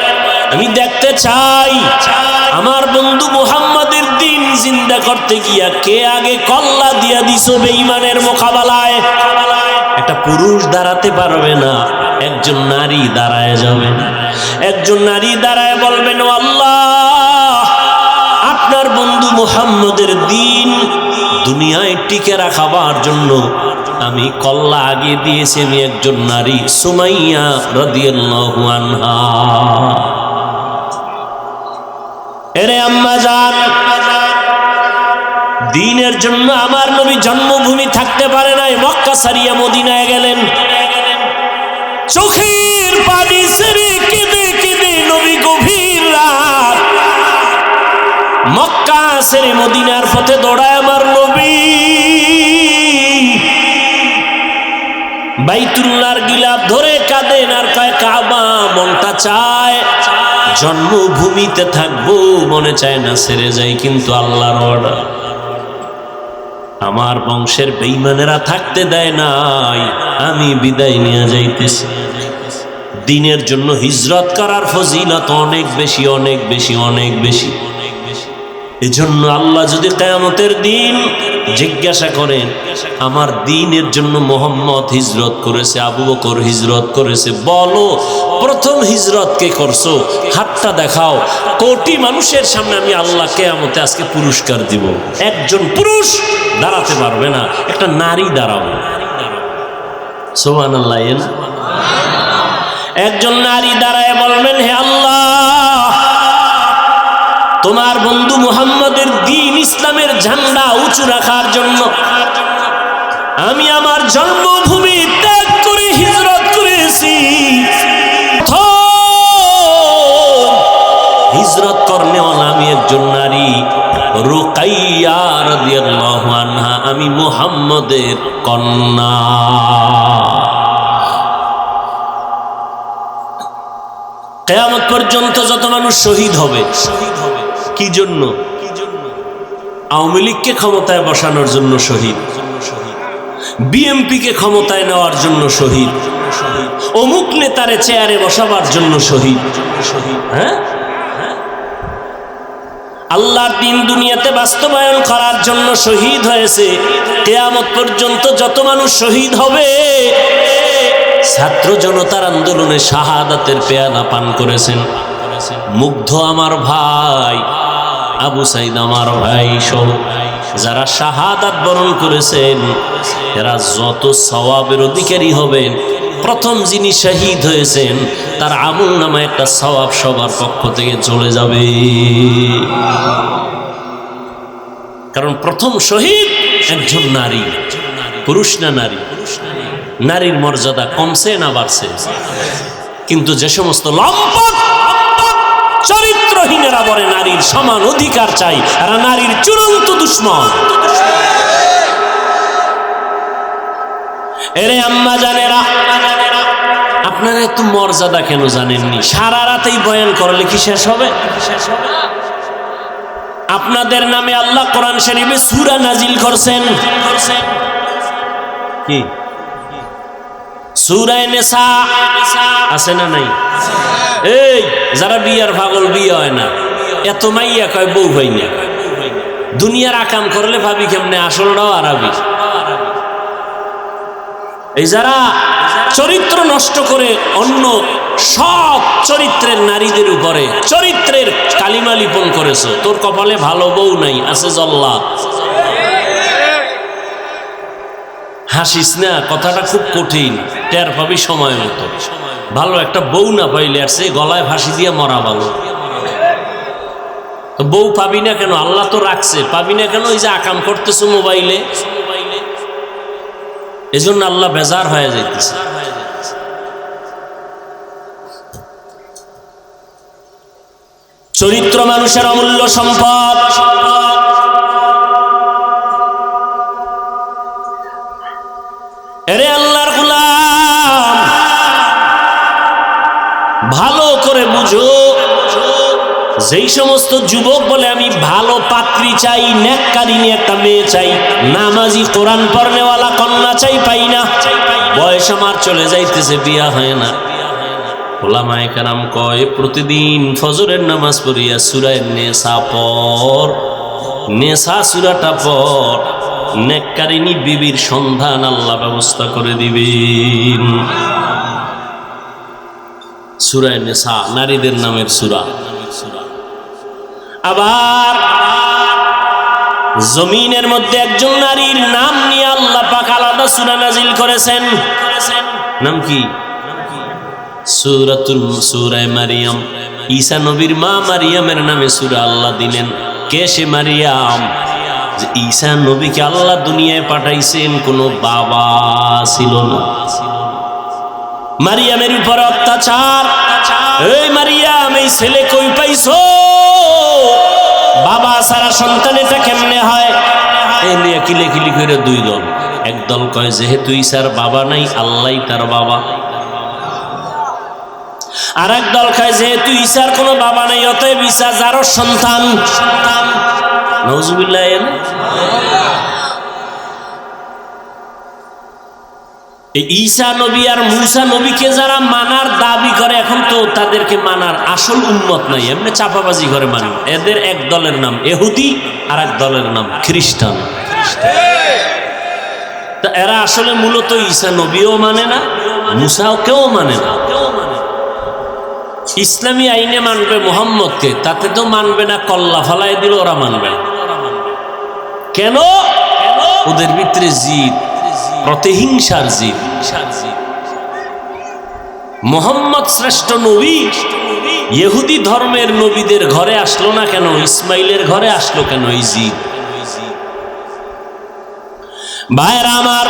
আমি দেখতে চাই আমার বন্ধু মুহাম্মদের দিন জিন্দা করতে গিয়া কে আগে কল্লা দিয়া দিছো বেঈমানের মোকাবেলায়। একটা পুরুষ দাঁড়াতে পারবে না, একজন নারী দাঁড়ায় যাবে। একজন নারী দাঁড়ায় বলবেন, ও আল্লাহ, আপনার বন্ধু মুহাম্মদের দিন দুনিয়ায় টিকে রাখাবার জন্য আমি কল্লা আগে দিয়েছি, আমি একজন নারী, সুমাইয়া রাদিয়াল্লাহু আনহা। এরে আম্মা জান, দ্বীনের জন্য আমার নবী জন্মভূমি থাকতে পারে নাই, মক্কা ছাড়িয়া মদিনায় গেলেন। চোখের পানি ছেড়ে কেঁদে কেঁদে নবী গভীর রাত মক্কা ছেড়ে মদিনার পথে দৌড়ায় আমার নবী। বাইতুল্লাহর গিলাফ ধরে কাঁদেন আর কয়, কাবা মনটা চায় জন্মভূমিতে থাকবো, মনে চায় না ছেড়ে যাই, কিন্তু আল্লাহর অর্ডার, আমার বংশের বেঈমানেরা থাকতে দেয় নাই, আমি বিদায় নিয়ে যাইতেছি। দ্বীনের জন্য হিজরত করার ফজিলত অনেক বেশি, অনেক বেশি, অনেক বেশি। এজন্য আল্লাহ যদি কিয়ামতের দিন জিজ্ঞাসা করেন, আমার দ্বীনের জন্য মুহাম্মদ হিজরত করেছে, আবু বকর হিজরত করেছে, বলো প্রথম হিজরত কে করছো? হাতটা দেখাও। কোটি মানুষের সামনে আমি আল্লাহ কিয়ামতে আজকে পুরস্কার দিব। একজন পুরুষ দাঁড়াতে পারবে না, একটা নারী দাঁড়াবে। সুবহানাল্লাহ। একজন নারী দাঁড়ায় বলবেন, হে আল্লাহ, তোমার বন্ধু মুহাম্মদের দ্বীন ইসলামের ঝান্ডা উঁচু রাখার জন্য আমি আমার জন্মভূমি ত্যাগ করে হিজরত করেছি। হিজরত করনেওয়ালা আমি একজন নারী, রুকাইয়া রাদিয়াল্লাহু আনহা, আমি মুহাম্মদের কন্যা। কিয়ামত পর্যন্ত যত মানুষ শহীদ হবে, কি জন্য? আওয়ামী লীগকে ক্ষমতায় বসানোর জন্য শহীদ, বিএনপিকে ক্ষমতায় নেওয়ার জন্য শহীদ, অমুক নেতারে চেয়ারে বসাবার জন্য শহীদ। হ্যাঁ, আল্লাহর দ্বীন দুনিয়াতে বাস্তবায়ন করার জন্য শহীদ হয়েছে। কিয়ামত পর্যন্ত যত মানুষ শহীদ হবে, ছাত্র জনতার আন্দোলনে শাহাদাতের পেয়ালা পান করেছেন। মুগ্ধ আমার ভাই, আবু সাইদ আমার ভাই সহ যারা শাহাদাত বরণ করেছেন, এরা যত সওয়াবের অধিকারী হবেন। প্রথম যিনি শহীদ হয়েছেন তার আমল নামায় একটা সওয়াব সবার পক্ষ থেকে চলে যাবে, কারণ প্রথম শহীদ একজন নারী। পুরুষ না নারী? নারীর মর্যাদা কমছে না বাড়ছে? কিন্তু যে সমস্ত লম্পট চরিত্রহীনেরা বলে নারীর সমান অধিকার চাই, এরা নারীর চূড়ান্ত দুশ্মন। এরে আম্মা জানেরা, আপনারা এত মর্যাদা কেন জানেননি? সারা রাতেই বয়ান করলে কি শেষ হবে? আপনাদের নামে আল্লাহ কোরআন শরীফে সূরা নাজিল করছেন। কি সূরা নিসা আছে না নাই? এই যারা বিয়ার পাগল, বিয়ে হয় না, এত মাইয়া কয় বউ হয় না, দুনিয়ার আকাম করলে ভাবি কেমনে আসলটাও আরবি। এই যারা চরিত্র নষ্ট করে অন্য সব চরিত্রের নারীদের উপরে চরিত্রের কালিমা লিপন করেছো, তোর কপালে ভালো বউ নাই, আছে জল্লাদ। হাসিস না, কথাটা খুব কঠিন, টের পাবি সময় মতো। ভালো একটা বউ না পাইলে আর সে গলায় ফাঁসি দিয়ে মরা ভালো। তো বউ পাবি না কেন? আল্লাহ তো রাখছে, পাবি না কেন? ওই যে আকাম করতেছো মোবাইলে, এজন্য আল্লাহ বেজার হয়ে যাইতেছে। চরিত্র মানুষের অমূল্য সম্পদ। এরে আল্লাহর গোলাম, ভালো করে বুঝো, যেই সমস্ত যুবক বলে আমি ভালো পাত্রী চাই, নেককারিনী একটা মেয়ে চাই, নামাজি কোরআন পড়নেওয়ালা কন্যা চাই, পাই না, বয়স আমার চলে যাইতেছে, বিয়া হয় না। ওলামায়ে কেরাম কয় প্রতিদিন ফজরের নামাজ পড়িয়া সূরা নেসা পড়, নেসা সূরাটা পড়, নেককারিনী বিবির সন্ধান আল্লাহ ব্যবস্থা করে দিবেন। সূরা নেসা নারীদের নামের সূরা। আবার জমিনের মধ্যে একজন নারীর নাম নিয়ে আল্লাহ পাক আলাদা সূরা নাজিল করেছেন। নাম কি? সূরা মারিয়াম। ঈসা নবীর মা মারিয়ামের নামে সূরা আল্লাহ দিলেন। কে সে মারিয়াম? যে ঈসা নবীকে আল্লাহ দুনিয়ায় পাঠাইছেন, কোনো বাবা ছিল না। মারিয়ামের উপর অত্যাচার। এই মারিয়াম, এই ছেলে কই পাইছো? বাবা সারা সন্তান এটা কেমনে হয়? এই নিয়ে কিলিকিলি করে দুই দল। এক দল কয় যেহেতু ঈসার বাবা নাই, আল্লাহই তার বাবা। আর এক দল কয় যেহেতু ঈসার কোনো বাবা নাই, অতএব ঈসা যারও সন্তান। নাউজুবিল্লাহ। ঈসা নবী আর মুসা নবীকে যারা মানার দাবি করে, এখন তো তাদেরকে মানার আসল উম্মত নাই, এমনি চাপাবাজি করে মানে। এদের এক দলের নাম ইহুদি, আর এক দলের নাম খ্রিস্টান। তা এরা আসলে মূলত ঈসা নবীও মানে না, মুসাও কেউ মানে না। ইসলামী আইনে মানবে মুহাম্মদকে, তাতে তো মানবে না, কল্লা ফালাই দিল ওরা মানবে না। কেন? ওদের ভিতরে জিদ, প্রতিহিংসার জিদ। মুহাম্মদ শ্রেষ্ঠ নবী ইহুদি ধর্মের নবীদের ঘরে আসলো না কেন? ইসমাইলের ঘরে আসলো কেন? এই জিদ। ভাইরা আমার,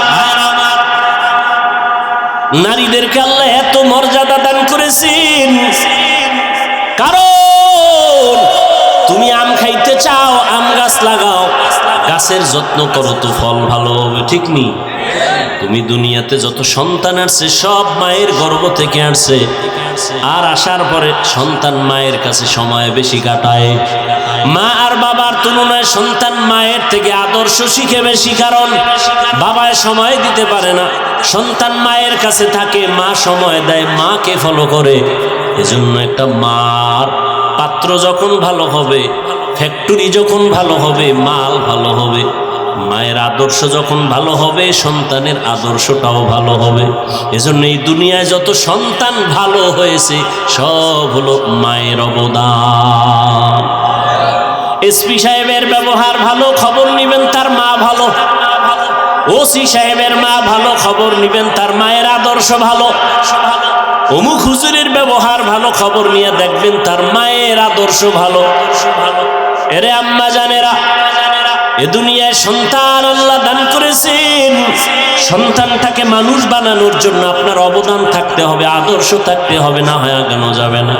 নারীদেরকে আল্লাহ এত মর্যাদা দান করেছেন, কারণ তুমি আম খাইতে চাও, আম গাছ লাগাও, গাছের যত্ন করো তো ফল ভালো হবে, ঠিক নেই? তুমি দুনিয়াতে যত সন্তান আসছে সব মায়ের গর্ভ থেকে আসছে, আর আসার পরে সন্তান মায়ের কাছে সময় বেশি কাটায়। মা আর বাবার তুলনায় সন্তান মায়ের থেকে আদর্শ শিখে বেশি, কারণ বাবায় সময় দিতে পারে না, সন্তান মায়ের কাছে থাকে, মা সময় দেয়, মাকে ফলো করে। এজন্য একটা মার পাত্র যখন ভালো হবে, ফ্যাক্টরি যখন ভালো হবে, মাল ভালো হবে। মায়ের আদর্শ যখন ভালো হবে, সন্তানের আদর্শটাও ভালো হবে। এজন্য এই দুনিয়ায় যত সন্তান ভালো হয়েছে সব হলো মায়ের অবদান। এসপি সাহেবের ব্যবহার ভালো, খবর নিবেন তার মা ভালো। ওসি সাহেবের মা ভালো, খবর নিবেন তার মায়ের আদর্শ ভালো। অমুক হুজুরের ব্যবহার ভালো, খবর নিয়ে দেখবেন তার মায়ের আদর্শ ভালো। এরে আম্মা জানেরা, এ দুনিয়ায় সন্তান আল্লাহ দান করেছেন, সন্তানটাকে মানুষ বানানোর জন্য আপনার অবদান থাকতে হবে, আদর্শ থাকতে হবে, না হয় আগানো যাবে না।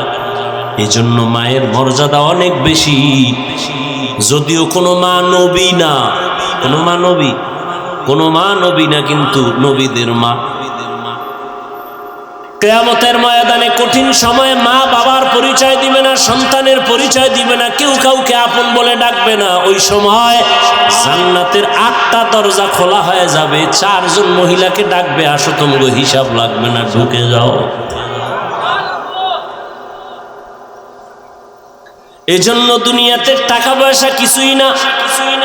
এই জন্য মায়ের মর্যাদা অনেক বেশি। যদিও কোনো মা নবী না, কোনো মা নবী, কোনো মা নবী না, কিন্তু নবীদের মা। কিয়ামতের ময়দানে কঠিন সময়ে মা বাবার পরিচয় দিবে না, সন্তানের পরিচয় দিবে না, কেউ কাউকে আপন বলে ডাকবে না। ওই সময় জান্নাতের 8টা দরজা খোলা হয়ে যাবে, 4 জন মহিলাকে ডাকবে, আসো তোমরা হিসাব লাগবে না, ঢুকে যাও। এজন্য দুনিয়াতে টাকা পয়সা কিছুই না।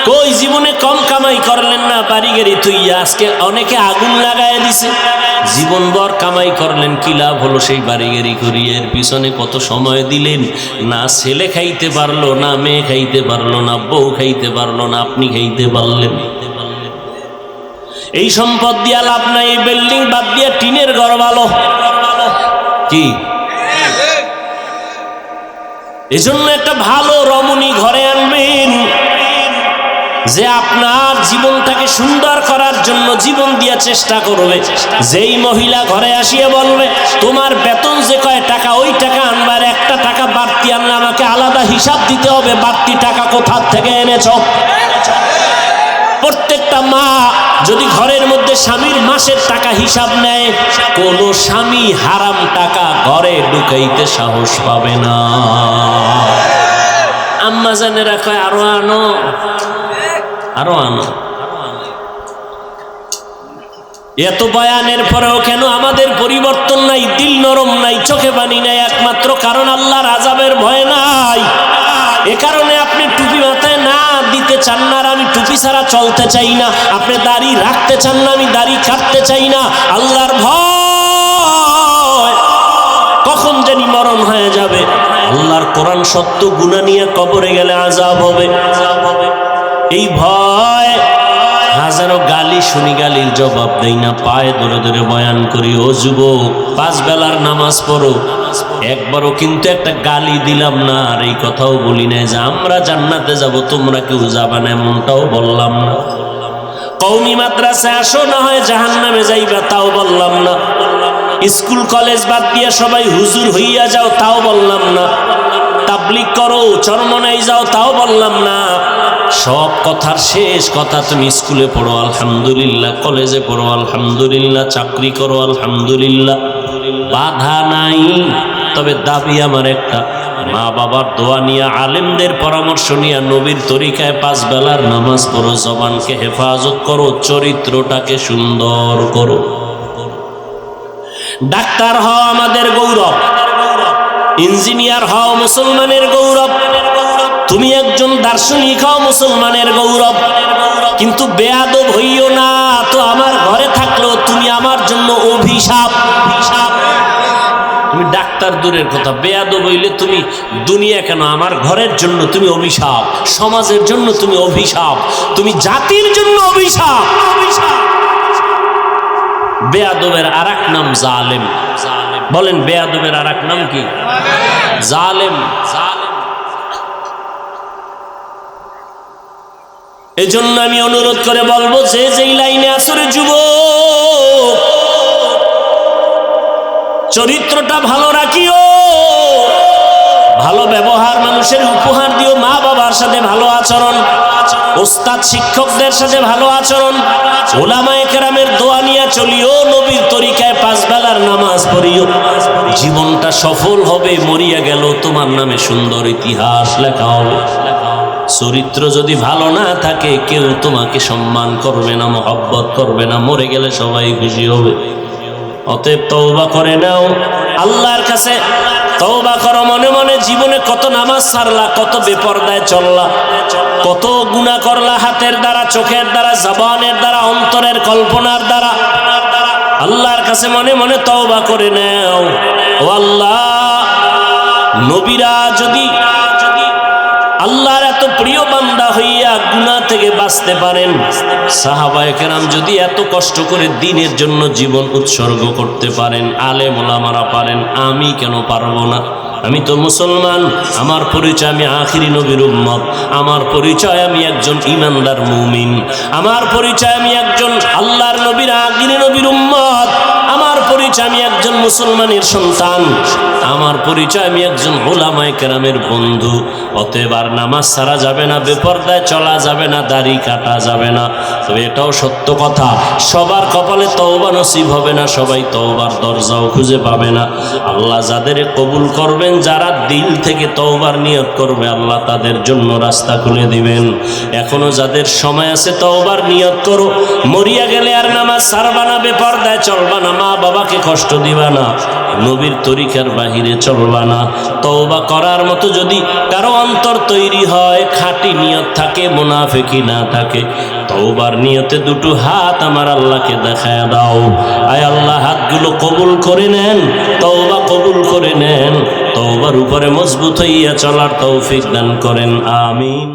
কই জীবনে কম কামাই করলেন না, বাড়ি গাড়ি তুইয়া আজকে অনেকে আগুন লাগায় দিছে। জীবনভর কামাই করলেন, কি লাভ হলো সেই বাড়ি গাড়ি করিয়ে? এর পিছনে কত সময় দিলেন, না ছেলে খাইতে পারলো, না মেয়ে খাইতে পারলো, না বউ খাইতে পারলো, না আপনি খাইতে পারলেন। এই সম্পদ দিয়া লাভ নাই। এই বিল্ডিং বাদ দিয়া টিনের ঘর ভালো কি? এজন্য একটা ভালো রমণী ঘরে আনবেন, যে আপনার জীবনটাকে সুন্দর করার জন্য জীবন দিয়া চেষ্টা করবে। যেই মহিলা ঘরে আসিয়া বলবে তোমার বেতন যে কয় টাকা, ওই টাকা আনবার, একটা টাকা বাড়তি আনলে আমাকে আলাদা হিসাব দিতে হবে, বাড়তি টাকা কোথা থেকে এনেছ। প্রত্যেকটা মা যদি ঘরের মধ্যে স্বামীর মাসের টাকা হিসাব নেয়, কোন স্বামী হারাম টাকা ঘরে ঢুকাইতে সাহস পাবে না। আম্মা জানেরা কয় আরো আনো, আরো আনো। এত বয়ানের পরেও কেন আমাদের পরিবর্তন নাই, দিল নরম নাই, চোখে পানি নাই? একমাত্র কারণ আল্লাহর আযাবের ভয় নাই। এ কারণে আপনি টুপি মাথায় না দিতে চান না, আর আমি টুপি ছাড়া চলতে চাই না। আপনি দাড়ি রাখতে চান না, আমি দাড়ি কাটতে চাই না। আল্লাহর ভয়, কখন জানি মরণ হয়ে যাবে। আল্লাহর কোরআন সত্য, গুনাহ নিয়ে কবরে গেলে আযাব হবে। এই ভয়, হাজারো গালি শুনি, গালির জবাব দেই না, পায়ে ধরে ধরে বয়ান করি। ও যুবক, 5 বেলার নামাজ পড়ো, একবারও কিন্তু একটা গালি দিলাম না, আর এই কথাও বলি না যে আমরা জান্নাতে যাব তোমরা কেউ যাবা না, এমনটাও বললাম না। কওমি মাদ্রাসায় আসো, না হয় জাহান্নামে যাইবা, তাও বললাম না। স্কুল কলেজ বাদ দিয়ে সবাই হুজুর হইয়া যাও, তাও বললাম না। তাবলীগ করো, চরমনাই যাও, তাও বললাম না। সব কথার শেষ কথা, তুমি স্কুলে পড়ো আলহামদুলিল্লাহ, কলেজে পড়ো আলহামদুলিল্লাহ, চাকরি করো আলহামদুলিল্লাহ, বাধা নাই। তবে দাবি আমার একটা, মা বাবার দোয়া নিয়ে, আলেমদের পরামর্শ নিয়ে, নবীর তরিকায় 5 বেলার নামাজ পড়ো, জবানকে হেফাজত করো, চরিত্রটাকে সুন্দর করো। ডাক্তার হও আমাদের গৌরব, ইঞ্জিনিয়ার হও মুসলমানের গৌরব, তুমি একজন দার্শনিক হও মুসলমানের গৌরব। কিন্তু বেয়াদব হইও না, তো আমার ঘরে থাকলেও তুমি আমার জন্য অভিশাপ। তুমি ডাক্তার দূরের কথা, বেয়াদব হইলে তুমি দুনিয়া কেন, আমার ঘরের জন্য তুমি অভিশাপ, সমাজের জন্য তুমি অভিশাপ, তুমি জাতির জন্য অভিশাপ। বেয়াদবের আরেক নাম জালেম। বলেন, বেয়াদবের আরেক নাম কি? জালেম। এজন্য আমি অনুরোধ করে বলবো, যে যেই লাইনে আসরে যুবক, চরিত্রটা ভালো রাখিও, ভালো ব্যবহার মানুষের উপহার দিও, মা বাবার সাথে ভালো আচরণ, ওস্তাদ শিক্ষকদের সাথে ভালো আচরণ, উলামায়ে কেরামের দোয়া নিয়ে চলিও, নবীর তরিকায় 5 বেলার নামাজ পড়িও। জীবনটা সফল হবে, মরিয়া গেল তোমার নামে সুন্দর ইতিহাস লেখা হবে। চরিত্র যদি ভালো না থাকে, কেউ তোমাকে সম্মান করবে না, মহব্বত করবে না, মরে গেলে সবাই খুশি হবে। অতএব তওবা করে নাও, আল্লাহর কাছে তওবা করো মনে মনে। জীবনে কত নামাজ ছাড়লা, কত বেপরদায় চললা, কত গুনাহ করলা, হাতের দ্বারা, চোখের দ্বারা, জবানের দ্বারা, অন্তরের কল্পনার দ্বারা। আল্লাহর কাছে মনে মনে তওবা করে নাও। ও আল্লাহ, নবীরা যদি আল্লাহর এত প্রিয় বান্দা হইয়া গুনাহ থেকে বাঁচতে পারেন, সাহাবায়ে কেরাম যদি এত কষ্ট করে দ্বীনের জন্য জীবন উৎসর্গ করতে পারেন, আলেম ওলামারা পারেন, আমি কেন পারবো না? আমি তো মুসলমান, আমার পরিচয় আমি আখিরি নবীর উম্মত, আমার পরিচয় আমি একজন ঈমানদার মুমিন, আমার পরিচয় আমি একজন আল্লাহর নবীর আখিরি নবীর উম্মত, আমার পরিচয় আমি একজন মুসলমানের সন্তান, আমার পরিচয় আমি একজন উলামায়ে কেরামের বন্ধু। অতএব আর নামাজ ছাড়া যাবে না, বেপরদায় চলা যাবে না, দাড়ি কাটা যাবে না। তবে এটাও সত্য কথা, সবার কপালে তওবা নসিব হবে না, সবাই তওবার দরজাও খুঁজে পাবে না। আল্লাহ যাদের কবুল করবেন, যারা দিল থেকে তওবার নিয়ত করবে, আল্লাহ তাদের জন্য রাস্তা খুলে দিবেন। এখনো যাদের সময় আছে, তওবার নিয়ত করো। মরিয়া গেলে আর নামাজ ছাড়বা না, বেপরদায় চলবা না, মা বাবাকে কষ্ট দিবা না, নবীর তরিকার বাহিরে চলবা না। তওবা করার মতো যদি কারো অন্তর তৈরি হয়, খাঁটি নিয়ত থাকে, মুনাফিকি না থাকে, তওবার নিয়তে দুটো হাত আমার আল্লাহকে দেখায় দাও। আয় আল্লাহ, হাতগুলো কবুল করে নেন, তওবা কবুল করে নেন, তওবার উপরে মজবুত হইয়া চলার তৌফিক দান করেন। আমিন।